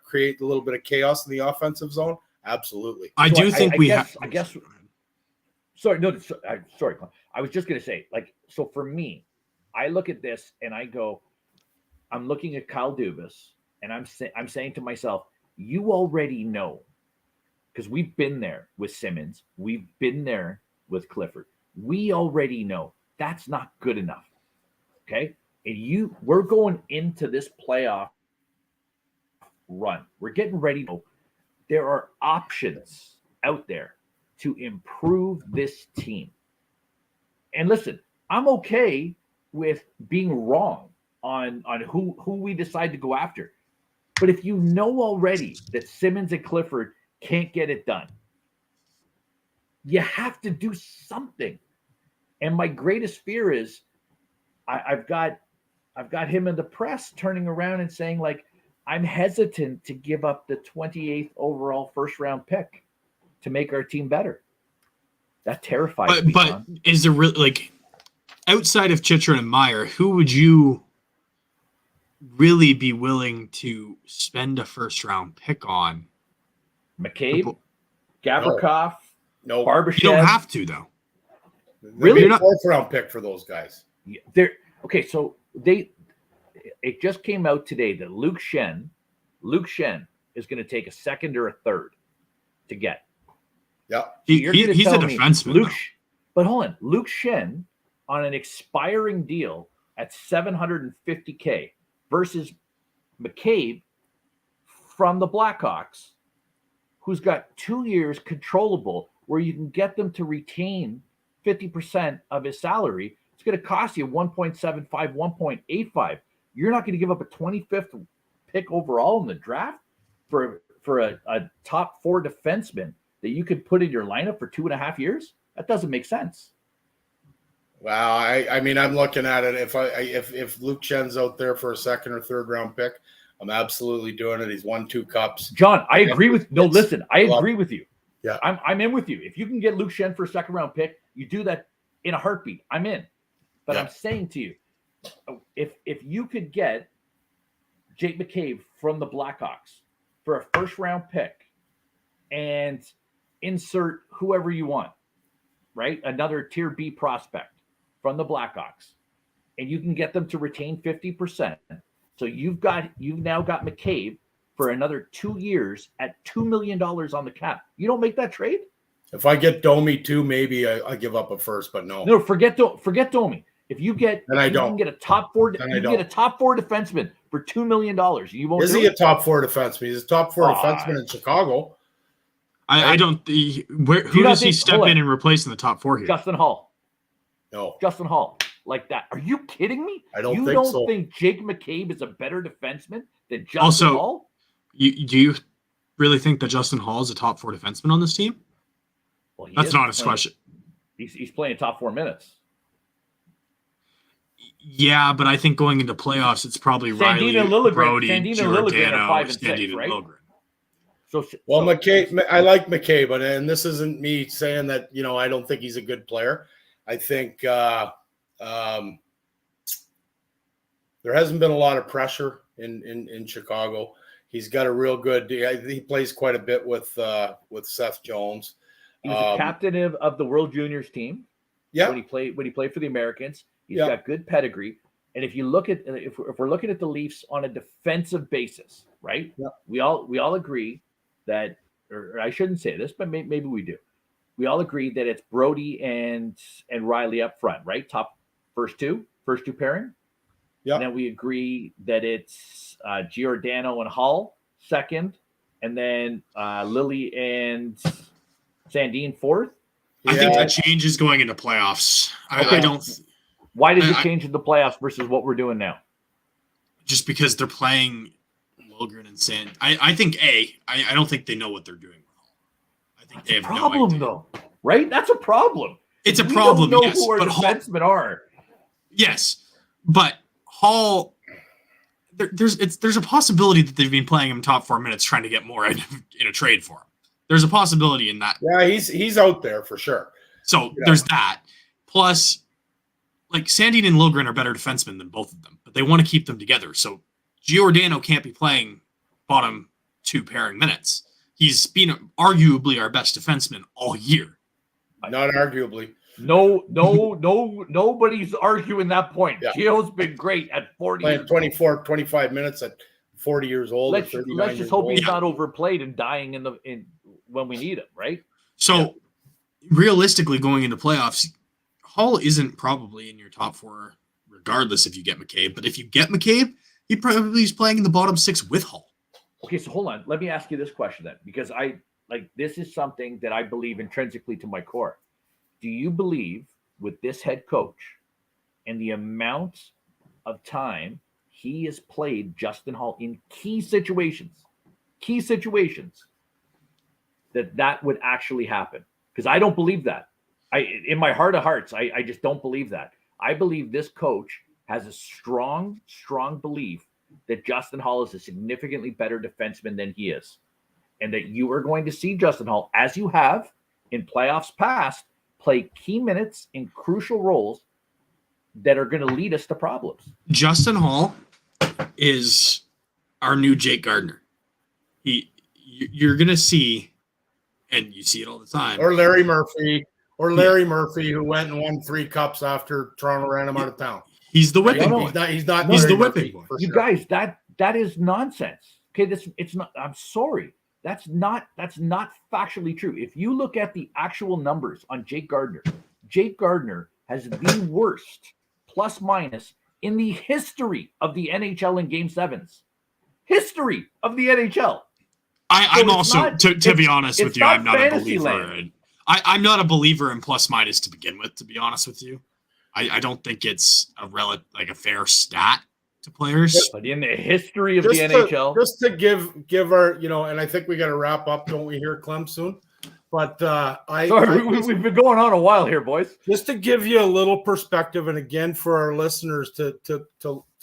create a little bit of chaos in the offensive zone? Absolutely. I guess. Sorry, Clint. I was just going to say, so for me, I look at this and I go, I'm looking at Kyle Dubas and I'm saying to myself, you already know, because we've been there with Simmons, we've been there with Clifford. We already know that's not good enough. Okay. And we're going into this playoff run. We're getting ready. There are options out there to improve this team. And listen, I'm okay with being wrong. on who we decide to go after. But if you know already that Simmons and Clifford can't get it done, you have to do something. And my greatest fear is I've got him in the press turning around and saying, like, I'm hesitant to give up the 28th overall first round pick to make our team better. That terrifies me. But is there really, like, outside of Chychrun and Meyer, who would you really be willing to spend a first round pick on? McCabe, Gavrikov, No, Barbashev. You don't have to, though. Really? Maybe a fourth round pick for those guys. Okay, so it just came out today that Luke Shen is going to take a second or a third to get. Yeah. He's a defenseman. But hold on. Luke Shen on an expiring deal at $750K versus McCabe from the Blackhawks, who's got 2 years controllable where you can get them to retain 50% of his salary. It's going to cost you 1.75, 1.85. You're not going to give up a 25th pick overall in the draft for a top 4 defenseman that you could put in your lineup for 2.5 years? That doesn't make sense. Wow. I mean, I'm looking at it. If Luke Shen's out there for a second or third round pick, I'm absolutely doing it. He's won 2 cups. John, I agree with I agree with you. Yeah. I'm in with you. If you can get Luke Shen for a second round pick, you do that in a heartbeat. I'm in. But I'm saying to you, if you could get Jake McCabe from the Blackhawks for a first round pick and insert whoever you want, right? Another tier B prospect from the Blackhawks, and you can get them to retain 50%. So you've now got McCabe for another 2 years at $2 million on the cap. You don't make that trade? If I get Domi too, maybe I give up a first, but no. No, forget Domi. If you get, and I don't can get a top 4, you get a top 4 defenseman for $2 million. You won't. Is he a top 4 defenseman? He's a top 4 defenseman in Chicago. I don't. Who does he step in and replace in the top 4 here? Justin Hall. No. Justin Hall. Like that. Are you kidding me? I don't think so. You don't think Jake McCabe is a better defenseman than Justin Hall? Do you really think that Justin Hall is a top 4 defenseman on this team? Well, that's not his question. He's playing top 4 minutes. Yeah, but I think going into playoffs, it's probably Riley, Brody, Giordano, 5 and 6, Sandin, right? and Liljegren. Well, McCabe, I like McCabe, and this isn't me saying that, I don't think he's a good player. I think there hasn't been a lot of pressure in Chicago. He's got a real good. He plays quite a bit with Seth Jones. He was the captain of the World Juniors team. Yeah, when he played for the Americans, he's got good pedigree. And if you look at if we're looking at the Leafs on a defensive basis, right? Yeah. We all agree that, or I shouldn't say this, but maybe we do. We all agree that it's Brody and Riley up front, right? Top first two pairing. Yeah. And then we agree that it's Giordano and Hull second, and then Lily and Sandin fourth. I think that changes going into playoffs. I don't. Why does it change in the playoffs versus what we're doing now? Just because they're playing Liljegren and Sand. I think I don't think they know what they're doing. I think they have problem, no idea. Though, right? That's a problem. It's a problem. We don't know yes, who our but defensemen are. Yes, but Hall. There's a possibility that they've been playing him top 4 minutes trying to get more in a trade for him. There's a possibility in that. Yeah, he's out there for sure. So there's that. Plus, like Sandin and Liljegren are better defensemen than both of them, but they want to keep them together. So Giordano can't be playing bottom 2 pairing minutes. He's been arguably our best defenseman all year. Not arguably. No, nobody's arguing that point. Yeah. Gio's been great at 40. Playing 24, 25 minutes at 40 years old. Let's just hope he's not overplayed and dying in when we need him, right? So realistically, going into playoffs, Hall isn't probably in your top 4, regardless if you get McCabe. But if you get McCabe, he probably is playing in the bottom 6 with Hall. Okay, so hold on. Let me ask you this question then, because this is something that I believe intrinsically to my core. Do you believe with this head coach and the amount of time he has played Justin Hall in key situations, that would actually happen. Because I don't believe that. In my heart of hearts, I just don't believe that. I believe this coach has a strong belief that Justin Hall is a significantly better defenseman than he is. And that you are going to see Justin Hall, as you have in playoffs past, play key minutes in crucial roles that are going to lead us to problems. Justin Hall is our new Jake Gardner. You're going to see, and you see it all the time. Or Larry Murphy, who went and won 3 cups after Toronto ran him out of town. He's the whipping boy. He's not He's Larry the whipping Murphy, boy. You sure. guys, that is nonsense. Okay, it's not. I'm sorry. That's not factually true. If you look at the actual numbers on Jake Gardner has the worst plus minus in the history of the NHL in Game 7s. History of the NHL. I'm also, to be honest with you, I'm not a believer. Land. I'm not a believer in plus minus to begin with, to be honest with you. I don't think it's a fair stat to players. But in the history of the NHL. Just to give our, and I think we got to wrap up, don't we, here, Clem, soon? But we've been going on a while here, boys. Just to give you a little perspective, and again for our listeners to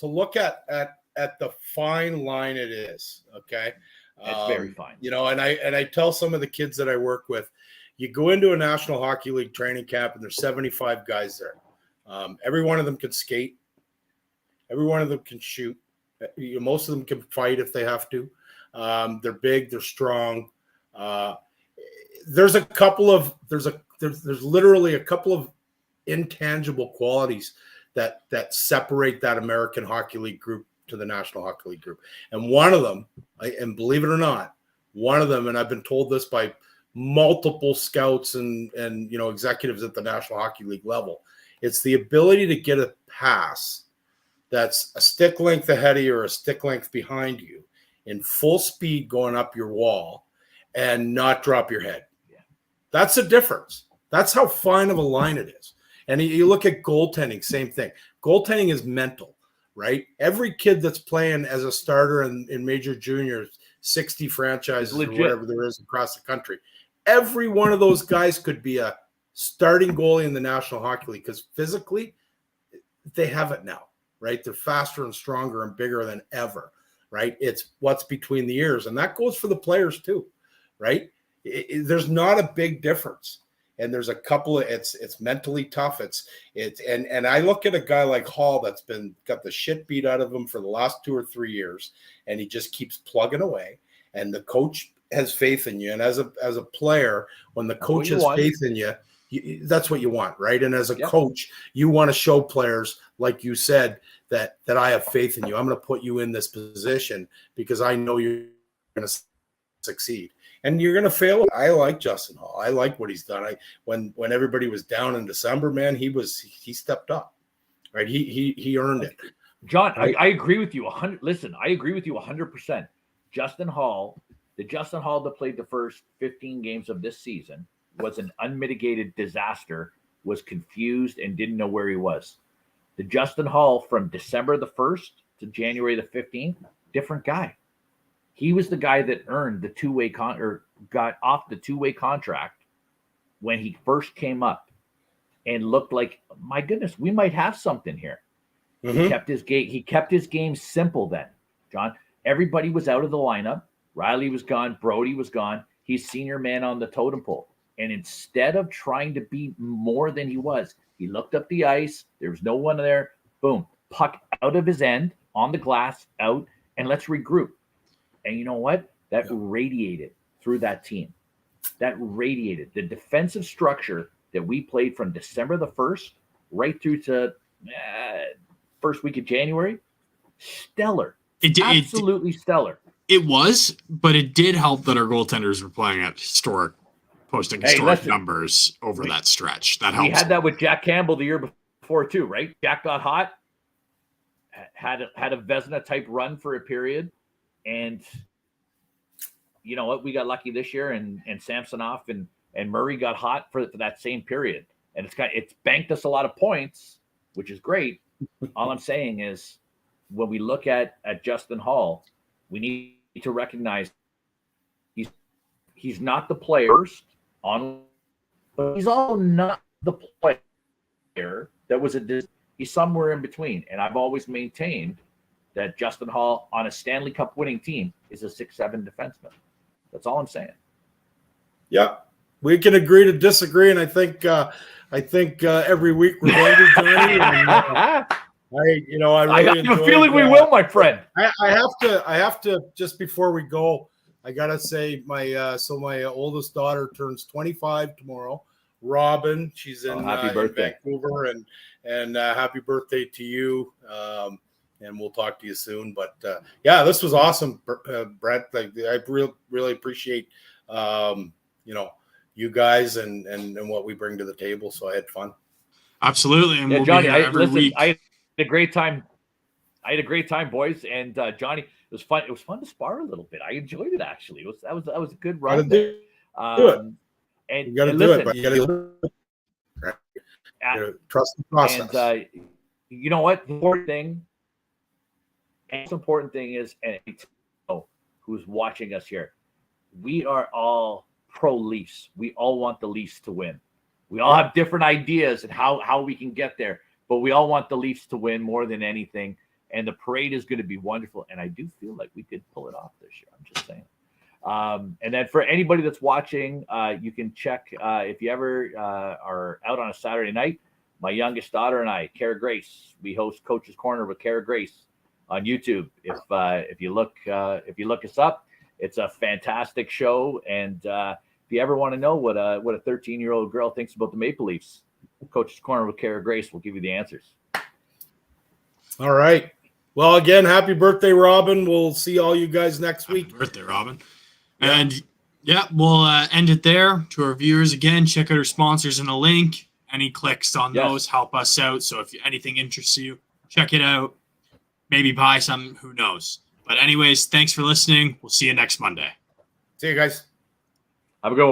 look at the fine line it is. Okay, it's very fine. And I tell some of the kids that I work with, you go into a National Hockey League training camp and there's 75 guys there. Every one of them can skate. Every one of them can shoot. Most of them can fight if they have to. They're big. They're strong. There's literally a couple of intangible qualities that separate that American Hockey League group to the National Hockey League group. And one of them, and believe it or not, and I've been told this by multiple scouts and executives at the National Hockey League level, it's the ability to get a pass that's a stick length ahead of you or a stick length behind you in full speed going up your wall and not drop your head. Yeah. That's the difference. That's how fine of a line it is. And you look at goaltending, same thing. Goaltending is mental, right? Every kid that's playing as a starter in major juniors, 60 franchises or whatever there is across the country, every one of those guys could be a starting goalie in the National Hockey League because physically they have it now, right? They're faster and stronger and bigger than ever, right? It's what's between the ears. And that goes for the players too, right? There's not a big difference. And there's a couple of, it's mentally tough. And I look at a guy like Hall that's got the shit beat out of him for the last 2 or 3 years, and he just keeps plugging away. And the coach has faith in you. And as a player, when the coach has faith in you, that's what you want, right? And as a coach, you want to show players, like you said, that I have faith in you. I'm going to put you in this position because I know you're going to succeed. And you're going to fail. I like Justin Hall. I like what he's done. When everybody was down in December, man, he stepped up, right? He earned it. John, I agree with you 100. Listen, I agree with you 100%. Justin Hall, the Justin Hall that played the first 15 games of this season was an unmitigated disaster, was confused and didn't know where he was. The Justin Hall from December the 1st to January the 15th, different guy. He was the guy that earned the got off the two-way contract when he first came up and looked like, my goodness, we might have something here. Mm-hmm. He kept his game simple then, John. Everybody was out of the lineup. Riley was gone. Brody was gone. He's senior man on the totem pole. And instead of trying to be more than he was, he looked up the ice. There was no one there. Boom. Puck out of his end, on the glass, out, and let's regroup. And you know what? That radiated through that team. That radiated. The defensive structure that we played from December the 1st right through to first week of January, stellar. Absolutely stellar. It was, but it did help that our goaltenders were playing at posting historic numbers over that stretch. That helps. We had that with Jack Campbell the year before too, right? Jack got hot, had a Vezina type run for a period, and you know what? We got lucky this year, and Samsonov and Murray got hot for that same period, and it's banked us a lot of points, which is great. All I'm saying is, when we look at Justin Hall, we need to recognize he's not the players on, but he's also not the player that was he's somewhere in between. And I've always maintained that Justin Hall on a Stanley Cup winning team is a 6'7" defenseman. That's all I'm saying. Yeah, we can agree to disagree, and I think every week we're going to journey. I really have a feeling we will, my friend. I have to just before we go, I gotta say my oldest daughter turns 25 tomorrow. Robin, she's in, happy birthday. in Vancouver, and happy birthday to you. And we'll talk to you soon. But yeah, this was awesome, Brett. Like, I really appreciate you guys and what we bring to the table. So I had fun. Absolutely, and yeah, we'll Johnny, be here every week. I had a great time. Boys, and Johnny, it was fun. It was fun to spar a little bit. I enjoyed it actually. That was a good run. Do it. And you got to do listen, it, but you got to trust the process. And you know what? The most important thing is, and who's watching us here, we are all pro Leafs. We all want the Leafs to win. We all have different ideas and how we can get there, but we all want the Leafs to win more than anything. And the parade is going to be wonderful. And I do feel like we could pull it off this year. I'm just saying. And then for anybody that's watching, you can check if you ever are out on a Saturday night. My youngest daughter and I, Kara Grace, we host Coach's Corner with Kara Grace on YouTube. If you look us up, it's a fantastic show. And if you ever want to know what a 13-year-old girl thinks about the Maple Leafs, Coach's Corner with Kara Grace will give you the answers. All right. Well, again, happy birthday, Robin. We'll see all you guys next week. Happy birthday, Robin. Yeah. And yeah, we'll end it there. To our viewers, again, check out our sponsors in the link. Any clicks on those help us out. So if anything interests you, check it out. Maybe buy some, who knows. But anyways, thanks for listening. We'll see you next Monday. See you guys. Have a good one.